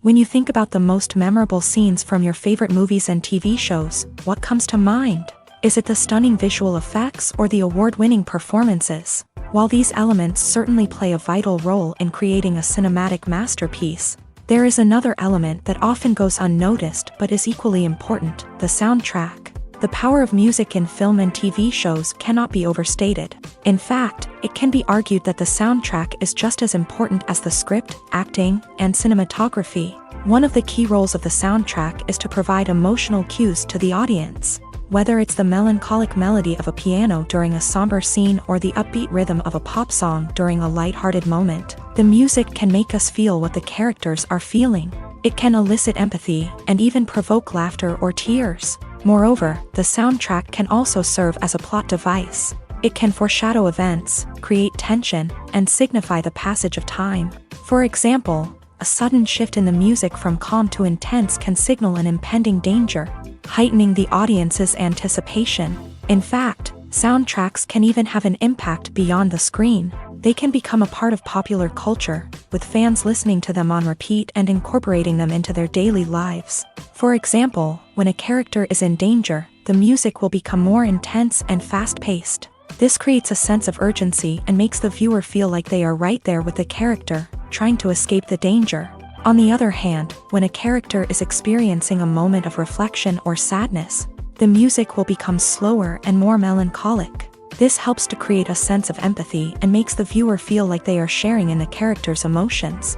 When you think about the most memorable scenes from your favorite movies and TV shows, what comes to mind? Is it the stunning visual effects or the award-winning performances? While these elements certainly play a vital role in creating a cinematic masterpiece, there is another element that often goes unnoticed but is equally important: the soundtrack. The power of music in film and TV shows cannot be overstated. In fact, it can be argued that the soundtrack is just as important as the script, acting, and cinematography. One of the key roles of the soundtrack is to provide emotional cues to the audience. Whether it's the melancholic melody of a piano during a somber scene or the upbeat rhythm of a pop song during a lighthearted moment, the music can make us feel what the characters are feeling. It can elicit empathy and even provoke laughter or tears. Moreover, the soundtrack can also serve as a plot device. It can foreshadow events, create tension, and signify the passage of time. For example, a sudden shift in the music from calm to intense can signal an impending danger, heightening the audience's anticipation. In fact, soundtracks can even have an impact beyond the screen. They can become a part of popular culture, with fans listening to them on repeat and incorporating them into their daily lives. For example, when a character is in danger, the music will become more intense and fast-paced. This creates a sense of urgency and makes the viewer feel like they are right there with the character, trying to escape the danger. On the other hand, when a character is experiencing a moment of reflection or sadness, the music will become slower and more melancholic. This helps to create a sense of empathy and makes the viewer feel like they are sharing in the character's emotions.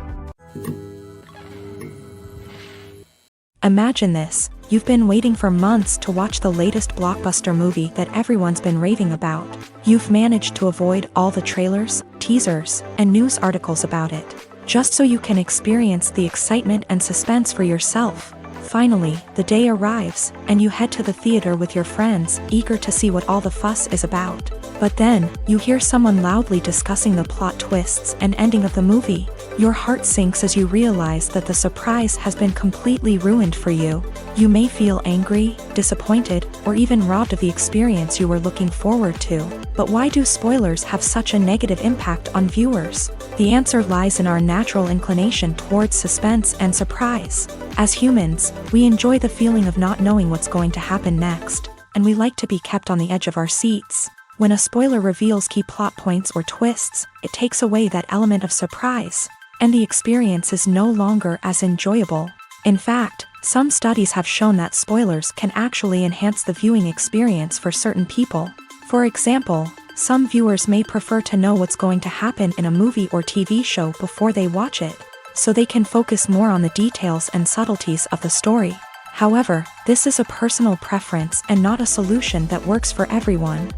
Imagine this: you've been waiting for months to watch the latest blockbuster movie that everyone's been raving about. You've managed to avoid all the trailers, teasers, and news articles about it, just so you can experience the excitement and suspense for yourself. Finally, the day arrives, and you head to the theater with your friends, eager to see what all the fuss is about. But then, you hear someone loudly discussing the plot twists and ending of the movie. Your heart sinks as you realize that the surprise has been completely ruined for you. You may feel angry, disappointed, or even robbed of the experience you were looking forward to. But why do spoilers have such a negative impact on viewers? The answer lies in our natural inclination towards suspense and surprise. As humans, we enjoy the feeling of not knowing what's going to happen next, and we like to be kept on the edge of our seats. When a spoiler reveals key plot points or twists, it takes away that element of surprise, and the experience is no longer as enjoyable. In fact, Some studies have shown that spoilers can actually enhance the viewing experience for certain people. For example, some viewers may prefer to know what's going to happen in a movie or TV show before they watch it, so they can focus more on the details and subtleties of the story. However, this is a personal preference and not a solution that works for everyone.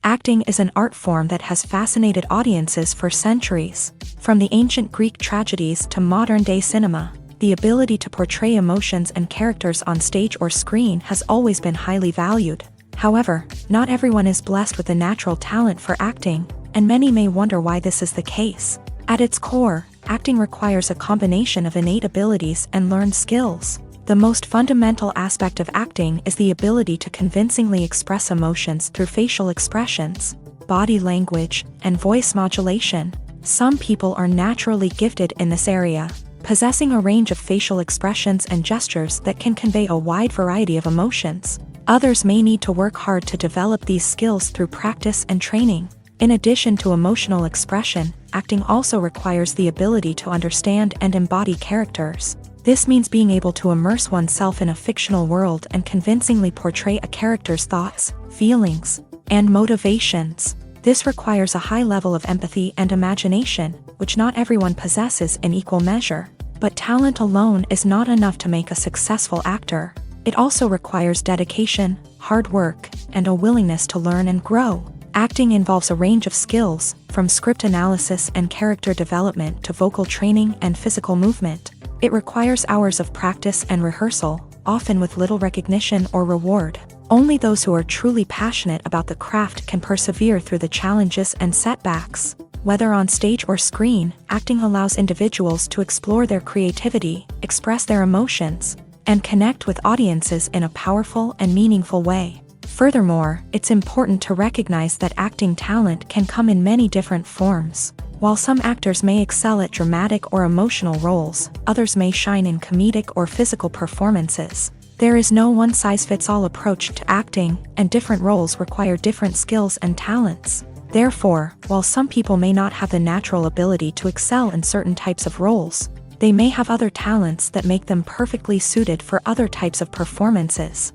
Acting is an art form that has fascinated audiences for centuries. From the ancient Greek tragedies to modern-day cinema, the ability to portray emotions and characters on stage or screen has always been highly valued. However, not everyone is blessed with the natural talent for acting, and many may wonder why this is the case. At its core, acting requires a combination of innate abilities and learned skills. The most fundamental aspect of acting is the ability to convincingly express emotions through facial expressions, body language, and voice modulation. Some people are naturally gifted in this area, possessing a range of facial expressions and gestures that can convey a wide variety of emotions. Others may need to work hard to develop these skills through practice and training. In addition to emotional expression, acting also requires the ability to understand and embody characters. This means being able to immerse oneself in a fictional world and convincingly portray a character's thoughts, feelings, and motivations. This requires a high level of empathy and imagination, which not everyone possesses in equal measure. But talent alone is not enough to make a successful actor. It also requires dedication, hard work, and a willingness to learn and grow. Acting involves a range of skills, from script analysis and character development to vocal training and physical movement. It requires hours of practice and rehearsal, often with little recognition or reward. Only those who are truly passionate about the craft can persevere through the challenges and setbacks. Whether on stage or screen, acting allows individuals to explore their creativity, express their emotions, and connect with audiences in a powerful and meaningful way. Furthermore, it's important to recognize that acting talent can come in many different forms. While some actors may excel at dramatic or emotional roles, others may shine in comedic or physical performances. There is no one-size-fits-all approach to acting, and different roles require different skills and talents. Therefore, while some people may not have the natural ability to excel in certain types of roles, they may have other talents that make them perfectly suited for other types of performances.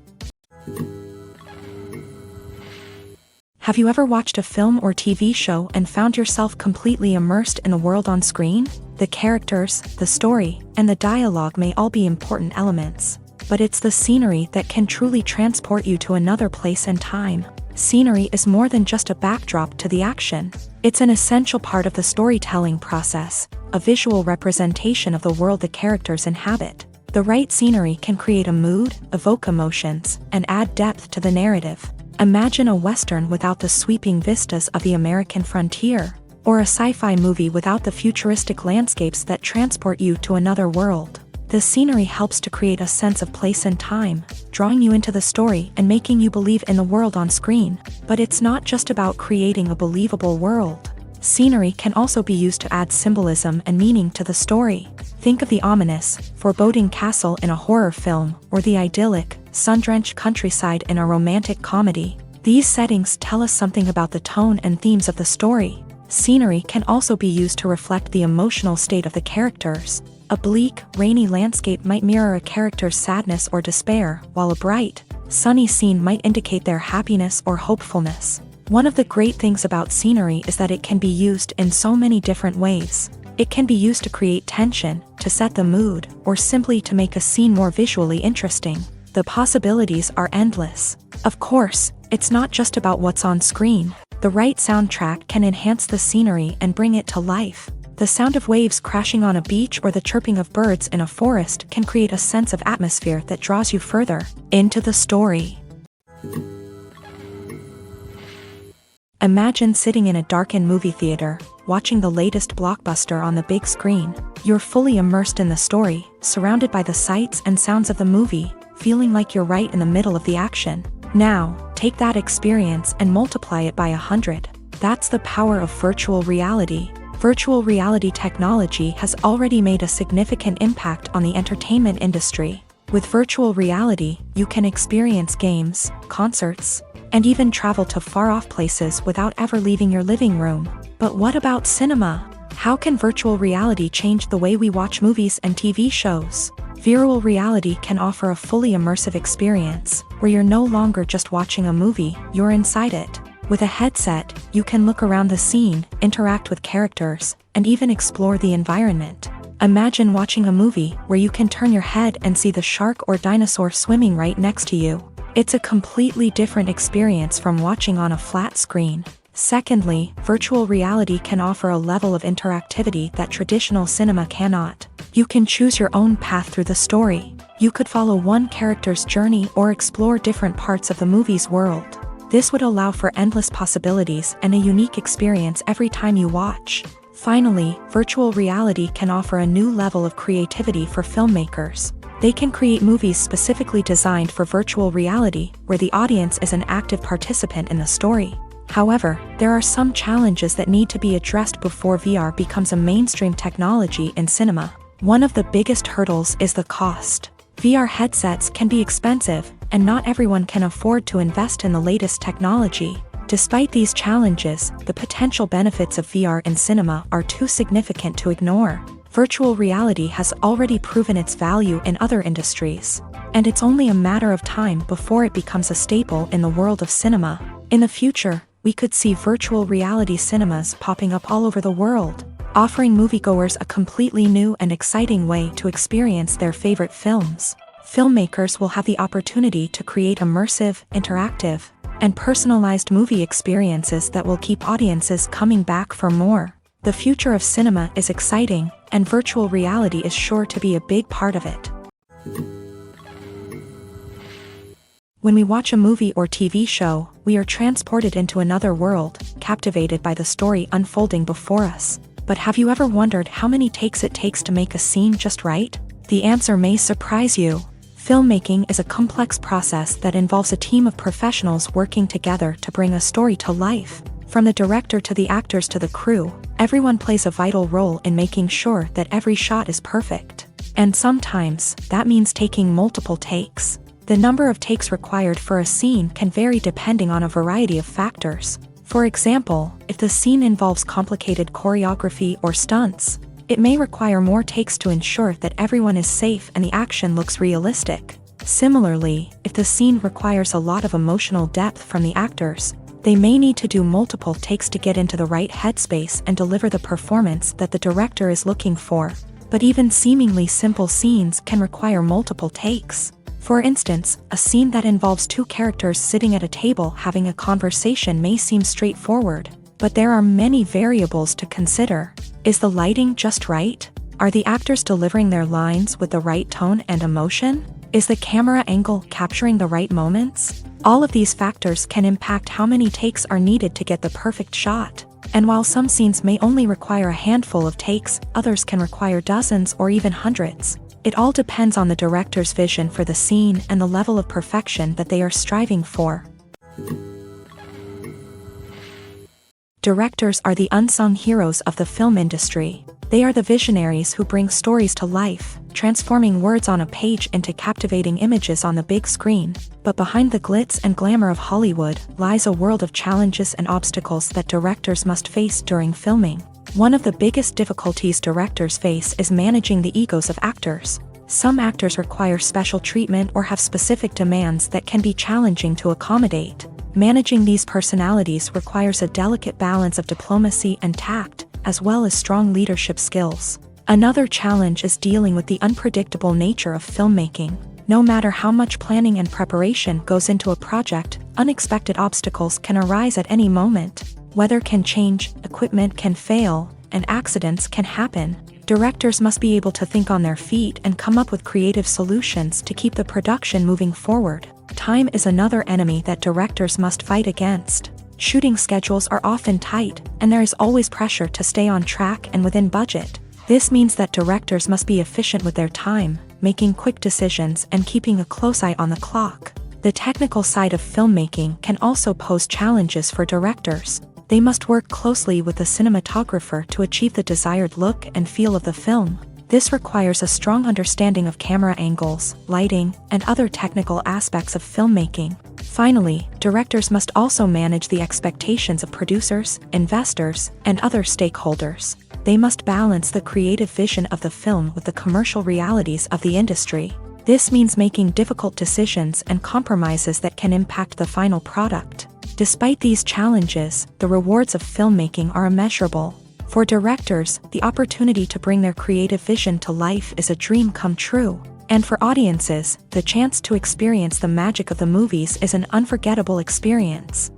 Have you ever watched a film or TV show and found yourself completely immersed in the world on screen? The characters, the story, and the dialogue may all be important elements, but it's the scenery that can truly transport you to another place and time. Scenery is more than just a backdrop to the action. It's an essential part of the storytelling process, a visual representation of the world the characters inhabit. The right scenery can create a mood, evoke emotions, and add depth to the narrative. Imagine a Western without the sweeping vistas of the American frontier, or a sci-fi movie without the futuristic landscapes that transport you to another world. The scenery helps to create a sense of place and time, drawing you into the story and making you believe in the world on screen. But it's not just about creating a believable world. Scenery can also be used to add symbolism and meaning to the story. Think of the ominous, foreboding castle in a horror film, or the idyllic, sun-drenched countryside in a romantic comedy. These settings tell us something about the tone and themes of the story. Scenery can also be used to reflect the emotional state of the characters. A bleak, rainy landscape might mirror a character's sadness or despair, while a bright, sunny scene might indicate their happiness or hopefulness. One of the great things about scenery is that it can be used in so many different ways. It can be used to create tension, to set the mood, or simply to make a scene more visually interesting. The possibilities are endless. Of course, it's not just about what's on screen. The right soundtrack can enhance the scenery and bring it to life. The sound of waves crashing on a beach or the chirping of birds in a forest can create a sense of atmosphere that draws you further into the story. Imagine sitting in a darkened movie theater, watching the latest blockbuster on the big screen. You're fully immersed in the story, surrounded by the sights and sounds of the movie, feeling like you're right in the middle of the action. Now, take that experience and multiply it by 100. That's the power of virtual reality. Virtual reality technology has already made a significant impact on the entertainment industry. With virtual reality, you can experience games, concerts, and even travel to far-off places without ever leaving your living room. But what about cinema? How can virtual reality change the way we watch movies and TV shows? Virtual reality can offer a fully immersive experience, where you're no longer just watching a movie, you're inside it. With a headset, you can look around the scene, interact with characters, and even explore the environment. Imagine watching a movie where you can turn your head and see the shark or dinosaur swimming right next to you. It's a completely different experience from watching on a flat screen. Secondly, virtual reality can offer a level of interactivity that traditional cinema cannot. You can choose your own path through the story. You could follow one character's journey or explore different parts of the movie's world. This would allow for endless possibilities and a unique experience every time you watch. Finally, virtual reality can offer a new level of creativity for filmmakers. They can create movies specifically designed for virtual reality, where the audience is an active participant in the story. However, there are some challenges that need to be addressed before VR becomes a mainstream technology in cinema. One of the biggest hurdles is the cost. VR headsets can be expensive, and not everyone can afford to invest in the latest technology. Despite these challenges, the potential benefits of VR in cinema are too significant to ignore. Virtual reality has already proven its value in other industries, and it's only a matter of time before it becomes a staple in the world of cinema. In the future, we could see virtual reality cinemas popping up all over the world, offering moviegoers a completely new and exciting way to experience their favorite films. Filmmakers will have the opportunity to create immersive, interactive, and personalized movie experiences that will keep audiences coming back for more. The future of cinema is exciting, and virtual reality is sure to be a big part of it. When we watch a movie or TV show, we are transported into another world, captivated by the story unfolding before us. But have you ever wondered how many takes it takes to make a scene just right? The answer may surprise you. Filmmaking is a complex process that involves a team of professionals working together to bring a story to life. From the director to the actors to the crew, everyone plays a vital role in making sure that every shot is perfect. And sometimes, that means taking multiple takes. The number of takes required for a scene can vary depending on a variety of factors. For example, if the scene involves complicated choreography or stunts, it may require more takes to ensure that everyone is safe and the action looks realistic. Similarly, if the scene requires a lot of emotional depth from the actors, they may need to do multiple takes to get into the right headspace and deliver the performance that the director is looking for. But even seemingly simple scenes can require multiple takes. For instance, a scene that involves two characters sitting at a table having a conversation may seem straightforward, but there are many variables to consider. Is the lighting just right? Are the actors delivering their lines with the right tone and emotion? Is the camera angle capturing the right moments? All of these factors can impact how many takes are needed to get the perfect shot. And while some scenes may only require a handful of takes, others can require dozens or even hundreds. It all depends on the director's vision for the scene and the level of perfection that they are striving for. Directors are the unsung heroes of the film industry. They are the visionaries who bring stories to life, transforming words on a page into captivating images on the big screen. But behind the glitz and glamour of Hollywood lies a world of challenges and obstacles that directors must face during filming. One of the biggest difficulties directors face is managing the egos of actors. Some actors require special treatment or have specific demands that can be challenging to accommodate. Managing these personalities requires a delicate balance of diplomacy and tact, as well as strong leadership skills. Another challenge is dealing with the unpredictable nature of filmmaking. No matter how much planning and preparation goes into a project, unexpected obstacles can arise at any moment. Weather can change, equipment can fail, and accidents can happen. Directors must be able to think on their feet and come up with creative solutions to keep the production moving forward. Time is another enemy that directors must fight against. Shooting schedules are often tight, and there is always pressure to stay on track and within budget. This means that directors must be efficient with their time, making quick decisions and keeping a close eye on the clock. The technical side of filmmaking can also pose challenges for directors. They must work closely with the cinematographer to achieve the desired look and feel of the film. This requires a strong understanding of camera angles, lighting, and other technical aspects of filmmaking. Finally, directors must also manage the expectations of producers, investors, and other stakeholders. they must balance the creative vision of the film with the commercial realities of the industry. This means making difficult decisions and compromises that can impact the final product. Despite these challenges, the rewards of filmmaking are immeasurable. For directors, the opportunity to bring their creative vision to life is a dream come true. And for audiences, the chance to experience the magic of the movies is an unforgettable experience.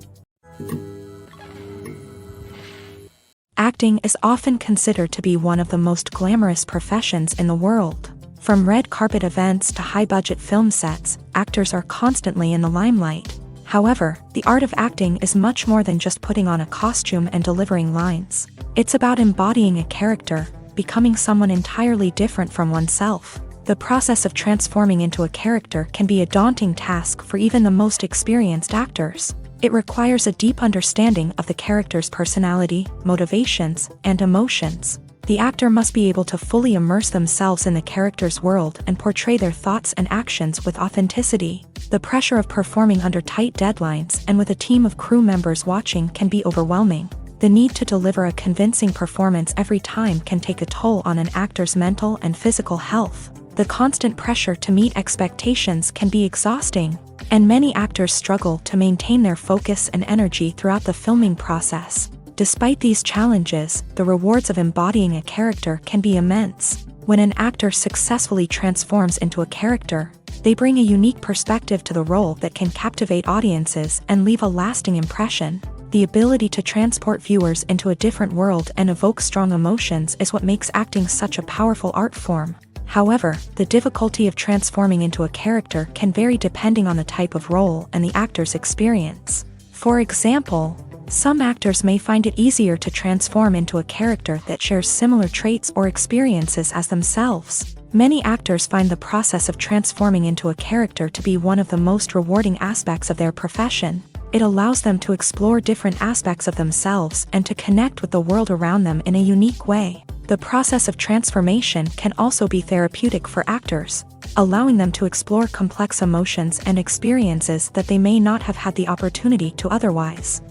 Acting is often considered to be one of the most glamorous professions in the world. From red carpet events to high-budget film sets, actors are constantly in the limelight. However, the art of acting is much more than just putting on a costume and delivering lines. It's about embodying a character, becoming someone entirely different from oneself. The process of transforming into a character can be a daunting task for even the most experienced actors. It requires a deep understanding of the character's personality, motivations, and emotions. The actor must be able to fully immerse themselves in the character's world and portray their thoughts and actions with authenticity. The pressure of performing under tight deadlines and with a team of crew members watching can be overwhelming. The need to deliver a convincing performance every time can take a toll on an actor's mental and physical health. The constant pressure to meet expectations can be exhausting, and many actors struggle to maintain their focus and energy throughout the filming process. Despite these challenges, the rewards of embodying a character can be immense. When an actor successfully transforms into a character, they bring a unique perspective to the role that can captivate audiences and leave a lasting impression. The ability to transport viewers into a different world and evoke strong emotions is what makes acting such a powerful art form. However, the difficulty of transforming into a character can vary depending on the type of role and the actor's experience. For example, some actors may find it easier to transform into a character that shares similar traits or experiences as themselves. Many actors find the process of transforming into a character to be one of the most rewarding aspects of their profession. It allows them to explore different aspects of themselves and to connect with the world around them in a unique way. The process of transformation can also be therapeutic for actors, allowing them to explore complex emotions and experiences that they may not have had the opportunity to otherwise.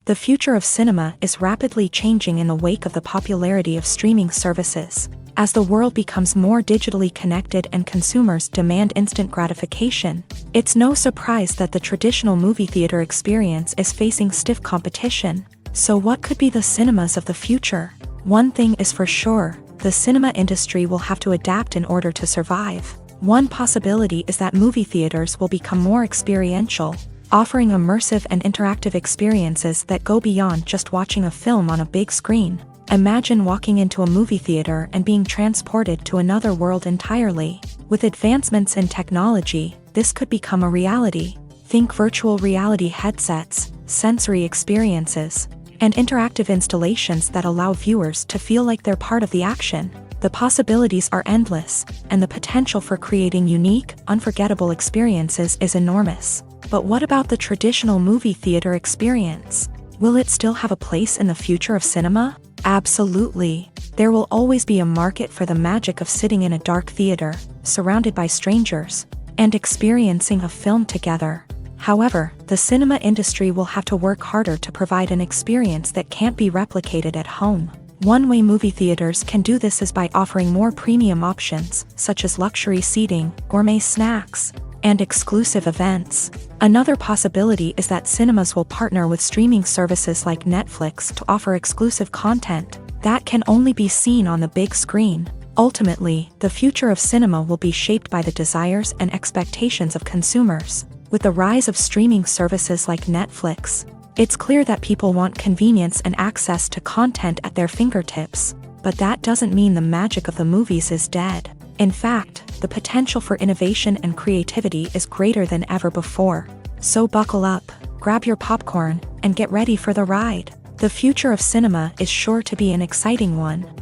The future of cinema is rapidly changing in the wake of the popularity of streaming services. As the world becomes more digitally connected and consumers demand instant gratification, it's no surprise that the traditional movie theater experience is facing stiff competition. So what could be the cinemas of the future? One thing is for sure, the cinema industry will have to adapt in order to survive. One possibility is that movie theaters will become more experiential, offering immersive and interactive experiences that go beyond just watching a film on a big screen. Imagine walking into a movie theater and being transported to another world entirely. With advancements in technology, this could become a reality. Think virtual reality headsets, sensory experiences, and interactive installations that allow viewers to feel like they're part of the action. The possibilities are endless, and the potential for creating unique, unforgettable experiences is enormous. But what about the traditional movie theater experience? Will it still have a place in the future of cinema? Absolutely. There will always be a market for the magic of sitting in a dark theater, surrounded by strangers, and experiencing a film together. However, the cinema industry will have to work harder to provide an experience that can't be replicated at home. One way movie theaters can do this is by offering more premium options, such as luxury seating, gourmet snacks, and exclusive events. Another possibility is that cinemas will partner with streaming services like Netflix to offer exclusive content that can only be seen on the big screen. Ultimately, the future of cinema will be shaped by the desires and expectations of consumers. With the rise of streaming services like Netflix, it's clear that people want convenience and access to content at their fingertips. But that doesn't mean the magic of the movies is dead. In fact, the potential for innovation and creativity is greater than ever before. So buckle up, grab your popcorn, and get ready for the ride. The future of cinema is sure to be an exciting one.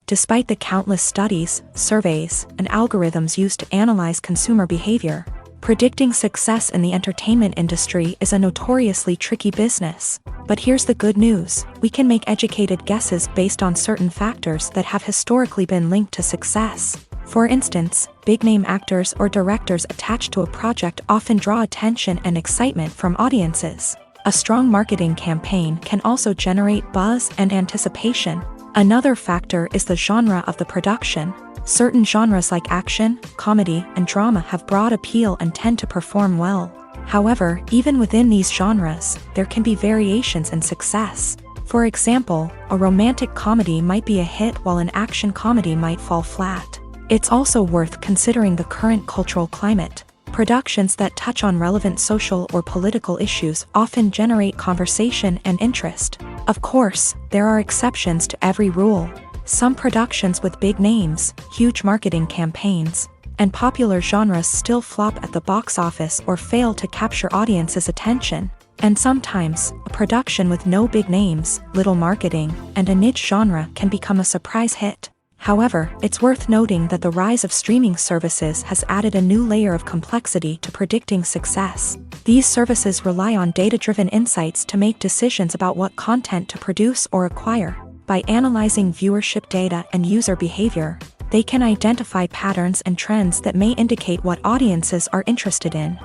Despite the countless studies, surveys, and algorithms used to analyze consumer behavior, predicting success in the entertainment industry is a notoriously tricky business. But here's the good news: we can make educated guesses based on certain factors that have historically been linked to success. For instance, big-name actors or directors attached to a project often draw attention and excitement from audiences. A strong marketing campaign can also generate buzz and anticipation. Another factor is the genre of the production. Certain genres like action, comedy, and drama have broad appeal and tend to perform well. However, even within these genres, there can be variations in success. For example, a romantic comedy might be a hit while an action comedy might fall flat. It's also worth considering the current cultural climate. Productions that touch on relevant social or political issues often generate conversation and interest. Of course, there are exceptions to every rule. Some productions with big names, huge marketing campaigns, and popular genres still flop at the box office or fail to capture audiences' attention. And sometimes, a production with no big names, little marketing, and a niche genre can become a surprise hit. However, it's worth noting that the rise of streaming services has added a new layer of complexity to predicting success. These services rely on data-driven insights to make decisions about what content to produce or acquire. By analyzing viewership data and user behavior, they can identify patterns and trends that may indicate what audiences are interested in.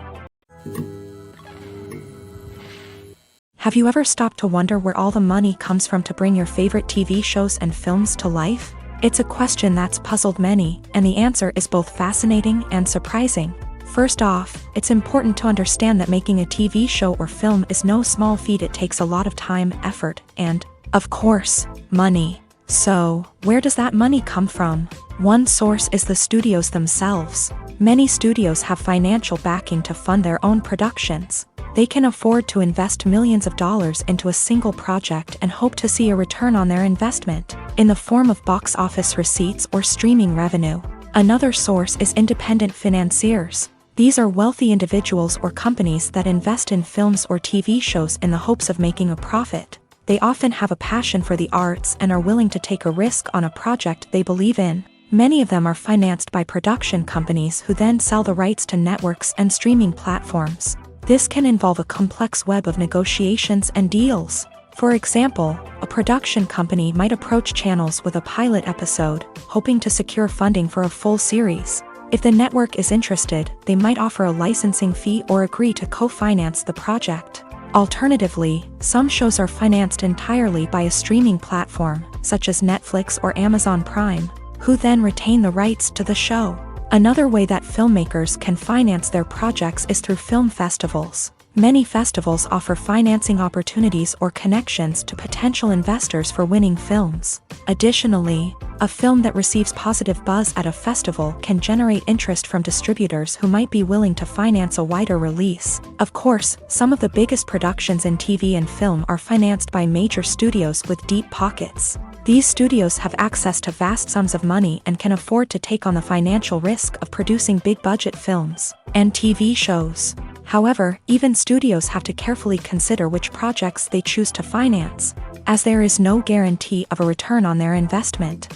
Have you ever stopped to wonder where all the money comes from to bring your favorite TV shows and films to life? It's a question that's puzzled many, and the answer is both fascinating and surprising. First off, it's important to understand that making a TV show or film is no small feat. It takes a lot of time, effort, and, of course, money. So, where does that money come from? One source is the studios themselves. Many studios have financial backing to fund their own productions. They can afford to invest millions of dollars into a single project and hope to see a return on their investment, in the form of box office receipts or streaming revenue. Another source is independent financiers. These are wealthy individuals or companies that invest in films or TV shows in the hopes of making a profit. They often have a passion for the arts and are willing to take a risk on a project they believe in. Many of them are financed by production companies who then sell the rights to networks and streaming platforms. This can involve a complex web of negotiations and deals. For example, a production company might approach channels with a pilot episode, hoping to secure funding for a full series. If the network is interested, they might offer a licensing fee or agree to co-finance the project. Alternatively, some shows are financed entirely by a streaming platform, such as Netflix or Amazon Prime, who then retain the rights to the show. Another way that filmmakers can finance their projects is through film festivals. Many festivals offer financing opportunities or connections to potential investors for winning films. Additionally, a film that receives positive buzz at a festival can generate interest from distributors who might be willing to finance a wider release. Of course, some of the biggest productions in TV and film are financed by major studios with deep pockets. These studios have access to vast sums of money and can afford to take on the financial risk of producing big-budget films and TV shows. However, even studios have to carefully consider which projects they choose to finance, as there is no guarantee of a return on their investment.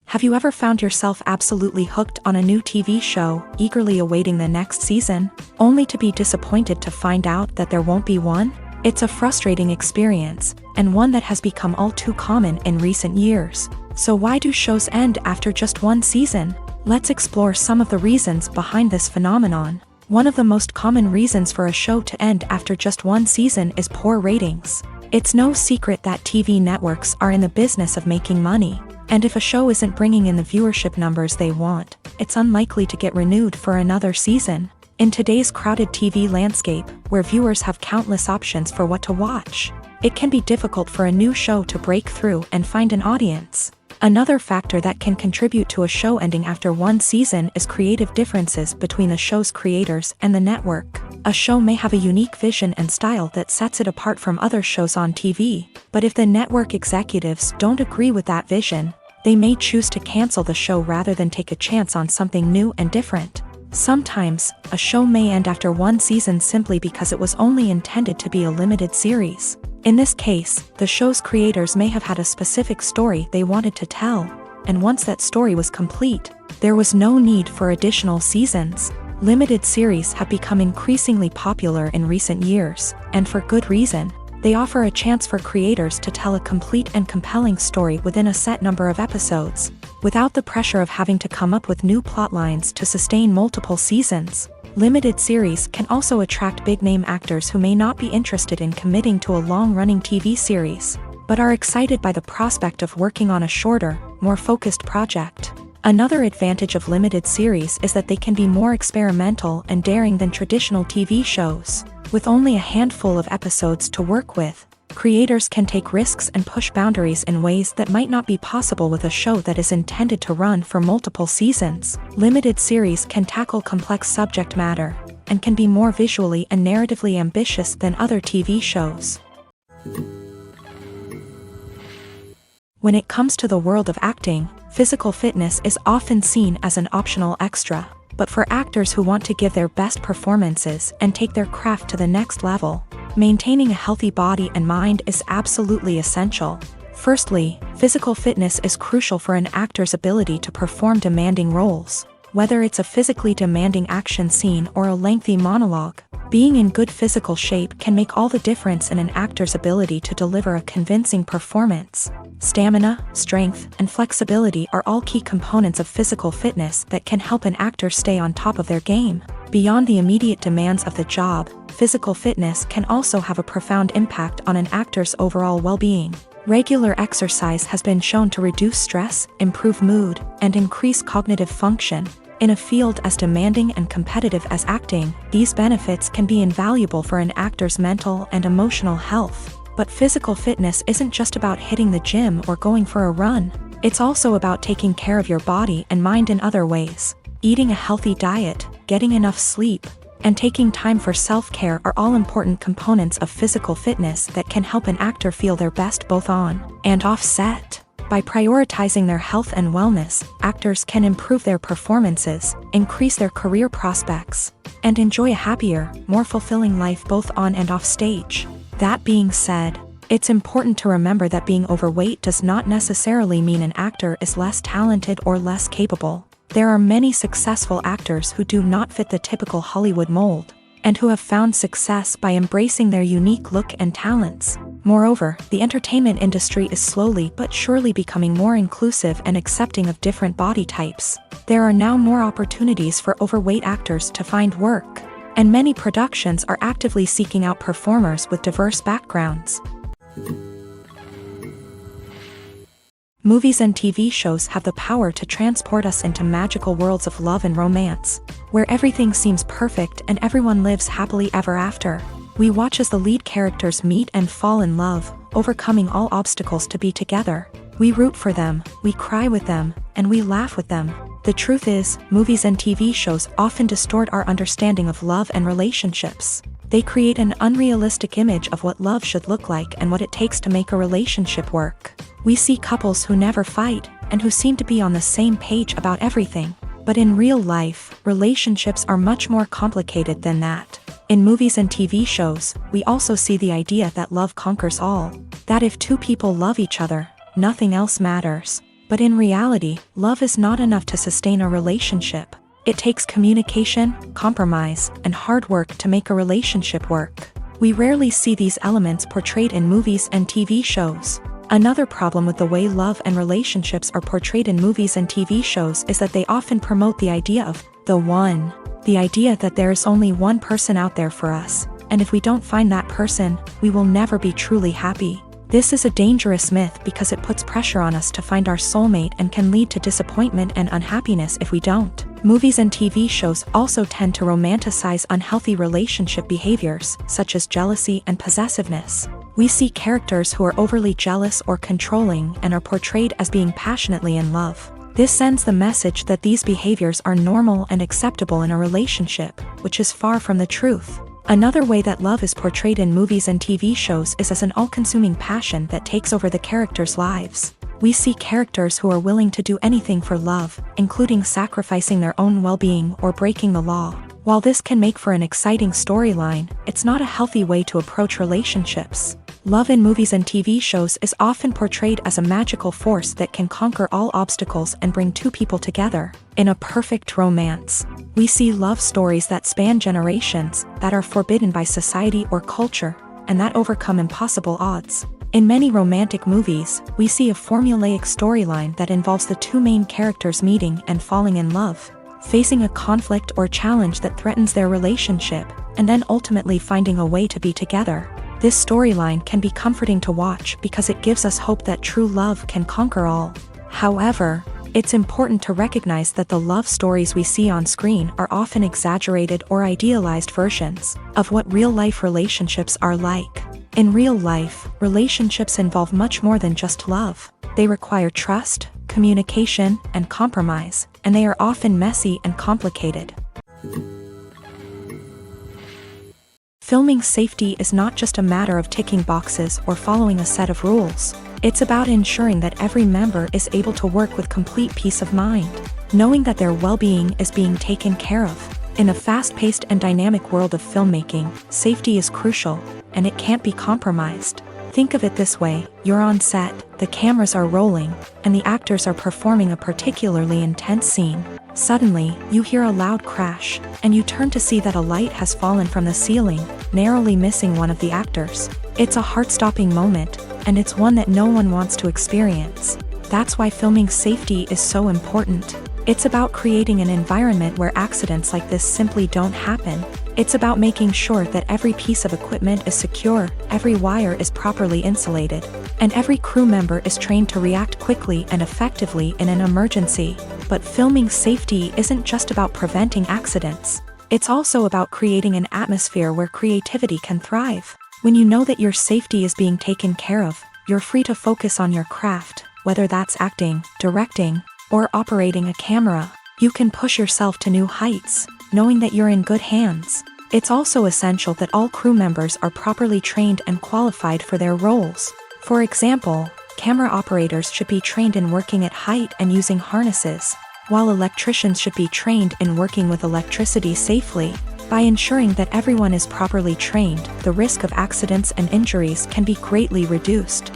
Have you ever found yourself absolutely hooked on a new TV show, eagerly awaiting the next season, only to be disappointed to find out that there won't be one? It's a frustrating experience, and one that has become all too common in recent years. So why do shows end after just one season? Let's explore some of the reasons behind this phenomenon. One of the most common reasons for a show to end after just one season is poor ratings. It's no secret that TV networks are in the business of making money, and if a show isn't bringing in the viewership numbers they want, it's unlikely to get renewed for another season. In today's crowded TV landscape, where viewers have countless options for what to watch, it can be difficult for a new show to break through and find an audience. Another factor that can contribute to a show ending after one season is creative differences between the show's creators and the network. A show may have a unique vision and style that sets it apart from other shows on TV, but if the network executives don't agree with that vision, they may choose to cancel the show rather than take a chance on something new and different. Sometimes, a show may end after one season simply because it was only intended to be a limited series. In this case, the show's creators may have had a specific story they wanted to tell, and once that story was complete, there was no need for additional seasons. Limited series have become increasingly popular in recent years, and for good reason. They offer a chance for creators to tell a complete and compelling story within a set number of episodes, without the pressure of having to come up with new plotlines to sustain multiple seasons. Limited series can also attract big-name actors who may not be interested in committing to a long-running TV series, but are excited by the prospect of working on a shorter, more focused project. Another advantage of limited series is that they can be more experimental and daring than traditional TV shows. With only a handful of episodes to work with, creators can take risks and push boundaries in ways that might not be possible with a show that is intended to run for multiple seasons. Limited series can tackle complex subject matter, and can be more visually and narratively ambitious than other TV shows. When it comes to the world of acting, physical fitness is often seen as an optional extra, but for actors who want to give their best performances and take their craft to the next level, maintaining a healthy body and mind is absolutely essential. Firstly, physical fitness is crucial for an actor's ability to perform demanding roles. Whether it's a physically demanding action scene or a lengthy monologue, being in good physical shape can make all the difference in an actor's ability to deliver a convincing performance. Stamina, strength, and flexibility are all key components of physical fitness that can help an actor stay on top of their game. Beyond the immediate demands of the job, physical fitness can also have a profound impact on an actor's overall well-being. Regular exercise has been shown to reduce stress, improve mood, and increase cognitive function. In a field as demanding and competitive as acting, these benefits can be invaluable for an actor's mental and emotional health. But physical fitness isn't just about hitting the gym or going for a run. It's also about taking care of your body and mind in other ways. Eating a healthy diet, getting enough sleep, and taking time for self-care are all important components of physical fitness that can help an actor feel their best both on and off set. By prioritizing their health and wellness, actors can improve their performances, increase their career prospects, and enjoy a happier, more fulfilling life both on and off stage. That being said, it's important to remember that being overweight does not necessarily mean an actor is less talented or less capable. There are many successful actors who do not fit the typical Hollywood mold, and who have found success by embracing their unique look and talents. Moreover, the entertainment industry is slowly but surely becoming more inclusive and accepting of different body types. There are now more opportunities for overweight actors to find work, and many productions are actively seeking out performers with diverse backgrounds. Movies and TV shows have the power to transport us into magical worlds of love and romance, where everything seems perfect and everyone lives happily ever after. We watch as the lead characters meet and fall in love, overcoming all obstacles to be together. We root for them, we cry with them, and we laugh with them. The truth is, movies and TV shows often distort our understanding of love and relationships. They create an unrealistic image of what love should look like and what it takes to make a relationship work. We see couples who never fight, and who seem to be on the same page about everything. But in real life, relationships are much more complicated than that. In movies and TV shows, we also see the idea that love conquers all. That if two people love each other, nothing else matters. But in reality, love is not enough to sustain a relationship. It takes communication, compromise, and hard work to make a relationship work. We rarely see these elements portrayed in movies and TV shows. Another problem with the way love and relationships are portrayed in movies and TV shows is that they often promote the idea of the one. The idea that there is only one person out there for us, and if we don't find that person, we will never be truly happy. This is a dangerous myth because it puts pressure on us to find our soulmate and can lead to disappointment and unhappiness if we don't. Movies and TV shows also tend to romanticize unhealthy relationship behaviors, such as jealousy and possessiveness. We see characters who are overly jealous or controlling and are portrayed as being passionately in love. This sends the message that these behaviors are normal and acceptable in a relationship, which is far from the truth. Another way that love is portrayed in movies and TV shows is as an all-consuming passion that takes over the characters' lives. We see characters who are willing to do anything for love, including sacrificing their own well-being or breaking the law. While this can make for an exciting storyline, it's not a healthy way to approach relationships. Love in movies and TV shows is often portrayed as a magical force that can conquer all obstacles and bring two people together. In a perfect romance, we see love stories that span generations, that are forbidden by society or culture, and that overcome impossible odds. In many romantic movies, we see a formulaic storyline that involves the two main characters meeting and falling in love, facing a conflict or challenge that threatens their relationship, and then ultimately finding a way to be together. This storyline can be comforting to watch because it gives us hope that true love can conquer all. However, it's important to recognize that the love stories we see on screen are often exaggerated or idealized versions of what real-life relationships are like. In real life, relationships involve much more than just love. They require trust, communication, and compromise, and they are often messy and complicated. Filming safety is not just a matter of ticking boxes or following a set of rules. It's about ensuring that every member is able to work with complete peace of mind, knowing that their well-being is being taken care of. In a fast-paced and dynamic world of filmmaking, safety is crucial, and it can't be compromised. Think of it this way: you're on set, the cameras are rolling, and the actors are performing a particularly intense scene. Suddenly, you hear a loud crash, and you turn to see that a light has fallen from the ceiling, narrowly missing one of the actors. It's a heart-stopping moment, and it's one that no one wants to experience. That's why filming safety is so important. It's about creating an environment where accidents like this simply don't happen. It's about making sure that every piece of equipment is secure, every wire is properly insulated, and every crew member is trained to react quickly and effectively in an emergency. But filming safety isn't just about preventing accidents. It's also about creating an atmosphere where creativity can thrive. When you know that your safety is being taken care of, you're free to focus on your craft, whether that's acting, directing, or operating a camera. You can push yourself to new heights, knowing that you're in good hands. It's also essential that all crew members are properly trained and qualified for their roles. For example, camera operators should be trained in working at height and using harnesses, while electricians should be trained in working with electricity safely. By ensuring that everyone is properly trained, the risk of accidents and injuries can be greatly reduced.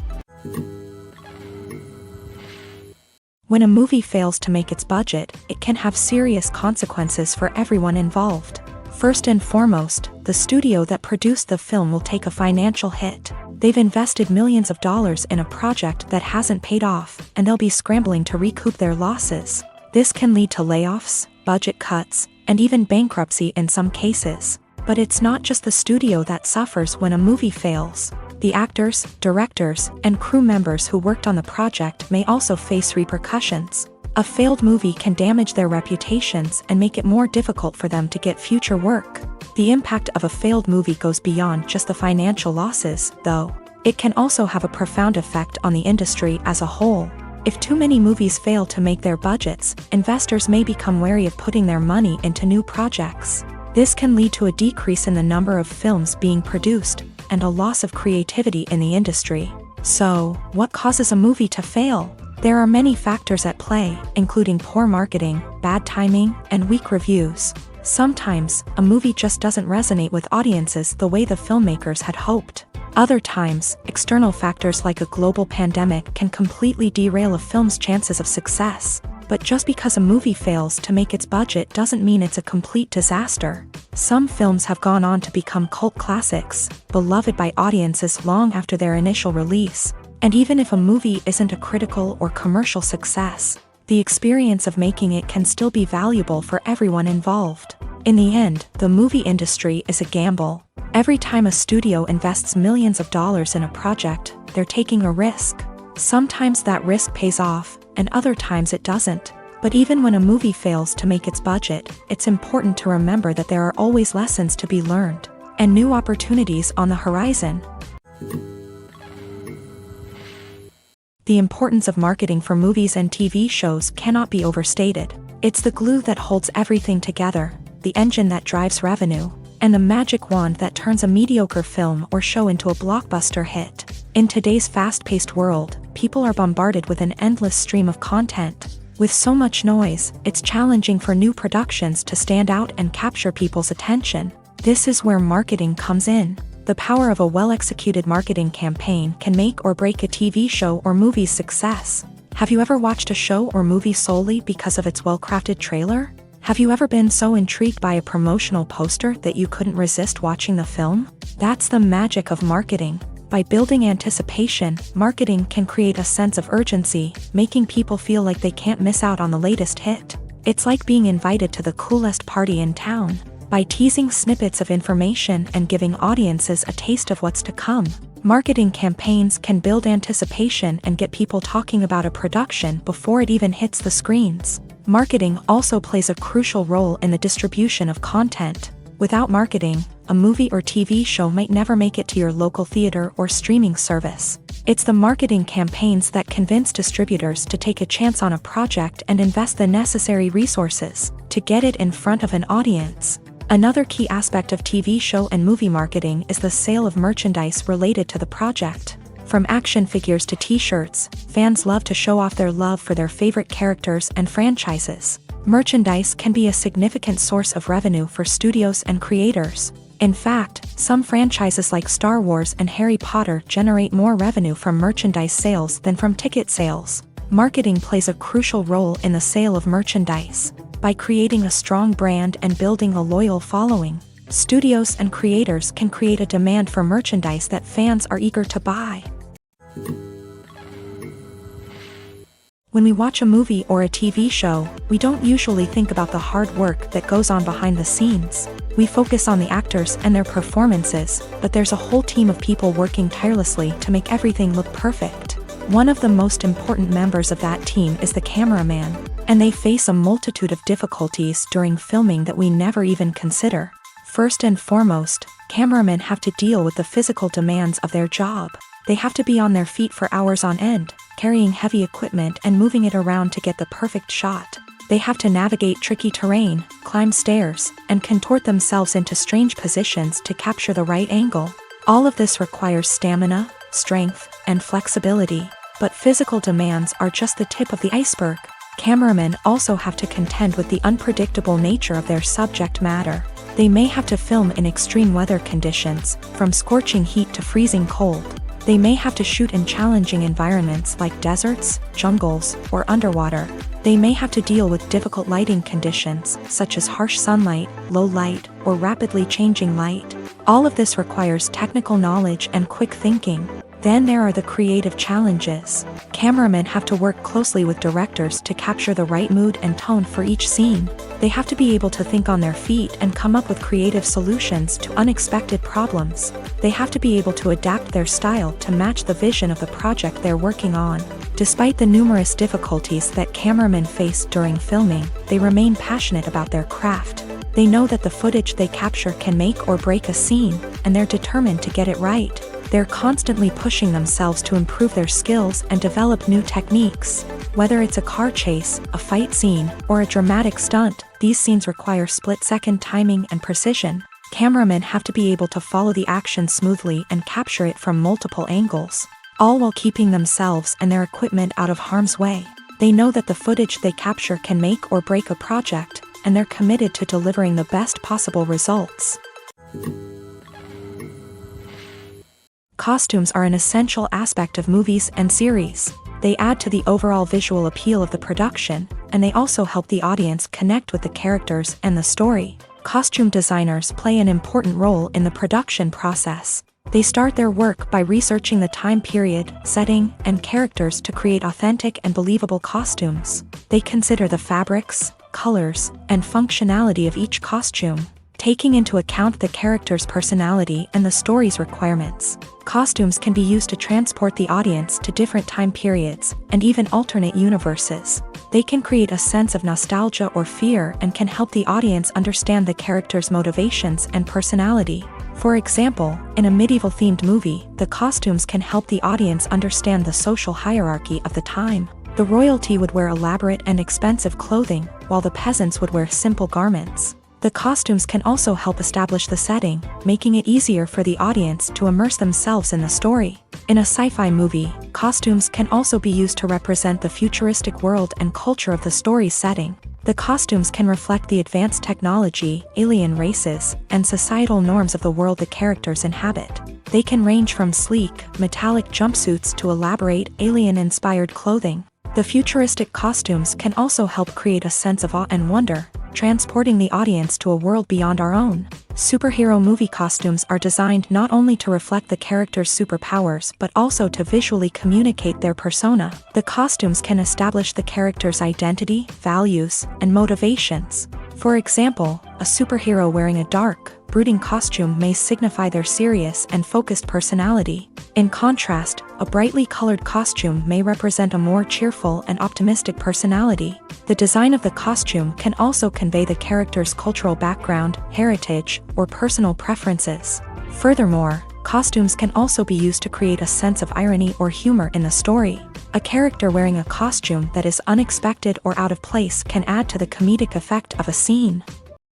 When a movie fails to make its budget, it can have serious consequences for everyone involved. First and foremost, the studio that produced the film will take a financial hit. They've invested millions of dollars in a project that hasn't paid off, and they'll be scrambling to recoup their losses. This can lead to layoffs, budget cuts, and even bankruptcy in some cases. But it's not just the studio that suffers when a movie fails. The actors, directors, and crew members who worked on the project may also face repercussions. A failed movie can damage their reputations and make it more difficult for them to get future work. The impact of a failed movie goes beyond just the financial losses, though. It can also have a profound effect on the industry as a whole. If too many movies fail to make their budgets, investors may become wary of putting their money into new projects. This can lead to a decrease in the number of films being produced, and a loss of creativity in the industry. So, what causes a movie to fail? There are many factors at play, including poor marketing, bad timing, and weak reviews. Sometimes, a movie just doesn't resonate with audiences the way the filmmakers had hoped. Other times, external factors like a global pandemic can completely derail a film's chances of success. But just because a movie fails to make its budget doesn't mean it's a complete disaster. Some films have gone on to become cult classics, beloved by audiences long after their initial release. And even if a movie isn't a critical or commercial success, the experience of making it can still be valuable for everyone involved. In the end, the movie industry is a gamble. Every time a studio invests millions of dollars in a project, they're taking a risk. Sometimes that risk pays off, and other times it doesn't. But even when a movie fails to make its budget, it's important to remember that there are always lessons to be learned, and new opportunities on the horizon. The importance of marketing for movies and TV shows cannot be overstated. It's the glue that holds everything together, the engine that drives revenue, and the magic wand that turns a mediocre film or show into a blockbuster hit. In today's fast-paced world, people are bombarded with an endless stream of content. With so much noise, it's challenging for new productions to stand out and capture people's attention. This is where marketing comes in. The power of a well-executed marketing campaign can make or break a TV show or movie's success. Have you ever watched a show or movie solely because of its well-crafted trailer? Have you ever been so intrigued by a promotional poster that you couldn't resist watching the film? That's the magic of marketing. By building anticipation, marketing can create a sense of urgency, making people feel like they can't miss out on the latest hit. It's like being invited to the coolest party in town. By teasing snippets of information and giving audiences a taste of what's to come, marketing campaigns can build anticipation and get people talking about a production before it even hits the screens. Marketing also plays a crucial role in the distribution of content. Without marketing, a movie or TV show might never make it to your local theater or streaming service. It's the marketing campaigns that convince distributors to take a chance on a project and invest the necessary resources to get it in front of an audience. Another key aspect of TV show and movie marketing is the sale of merchandise related to the project. From action figures to t-shirts, fans love to show off their love for their favorite characters and franchises. Merchandise can be a significant source of revenue for studios and creators. In fact, some franchises like Star Wars and Harry Potter generate more revenue from merchandise sales than from ticket sales. Marketing plays a crucial role in the sale of merchandise. By creating a strong brand and building a loyal following, studios and creators can create a demand for merchandise that fans are eager to buy. When we watch a movie or a TV show, we don't usually think about the hard work that goes on behind the scenes. We focus on the actors and their performances, but there's a whole team of people working tirelessly to make everything look perfect. One of the most important members of that team is the cameraman, and they face a multitude of difficulties during filming that we never even consider. First and foremost, cameramen have to deal with the physical demands of their job. They have to be on their feet for hours on end, carrying heavy equipment and moving it around to get the perfect shot. They have to navigate tricky terrain, climb stairs, and contort themselves into strange positions to capture the right angle. All of this requires stamina, strength, and flexibility. But physical demands are just the tip of the iceberg. Cameramen also have to contend with the unpredictable nature of their subject matter. They may have to film in extreme weather conditions, from scorching heat to freezing cold. They may have to shoot in challenging environments like deserts, jungles, or underwater. They may have to deal with difficult lighting conditions, such as harsh sunlight, low light, or rapidly changing light. All of this requires technical knowledge and quick thinking. Then there are the creative challenges. Cameramen have to work closely with directors to capture the right mood and tone for each scene. They have to be able to think on their feet and come up with creative solutions to unexpected problems. They have to be able to adapt their style to match the vision of the project they're working on. Despite the numerous difficulties that cameramen face during filming, they remain passionate about their craft. They know that the footage they capture can make or break a scene, and they're determined to get it right. They're constantly pushing themselves to improve their skills and develop new techniques. Whether it's a car chase, a fight scene, or a dramatic stunt, these scenes require split-second timing and precision. Cameramen have to be able to follow the action smoothly and capture it from multiple angles, all while keeping themselves and their equipment out of harm's way. They know that the footage they capture can make or break a project, and they're committed to delivering the best possible results. Costumes are an essential aspect of movies and series. They add to the overall visual appeal of the production, and they also help the audience connect with the characters and the story. Costume designers play an important role in the production process. They start their work by researching the time period, setting, and characters to create authentic and believable costumes. They consider the fabrics, colors, and functionality of each costume, taking into account the character's personality and the story's requirements. Costumes can be used to transport the audience to different time periods and even alternate universes. They can create a sense of nostalgia or fear and can help the audience understand the character's motivations and personality. For example, in a medieval-themed movie, the costumes can help the audience understand the social hierarchy of the time. The royalty would wear elaborate and expensive clothing, while the peasants would wear simple garments. The costumes can also help establish the setting, making it easier for the audience to immerse themselves in the story. In a sci-fi movie, costumes can also be used to represent the futuristic world and culture of the story's setting. The costumes can reflect the advanced technology, alien races, and societal norms of the world the characters inhabit. They can range from sleek, metallic jumpsuits to elaborate, alien-inspired clothing. The futuristic costumes can also help create a sense of awe and wonder, transporting the audience to a world beyond our own. Superhero movie costumes are designed not only to reflect the character's superpowers but also to visually communicate their persona. The costumes can establish the character's identity, values, and motivations. For example, a superhero wearing a dark, brooding costume may signify their serious and focused personality. In contrast, a brightly colored costume may represent a more cheerful and optimistic personality. The design of the costume can also convey the character's cultural background, heritage, or personal preferences. Furthermore, costumes can also be used to create a sense of irony or humor in the story. A character wearing a costume that is unexpected or out of place can add to the comedic effect of a scene.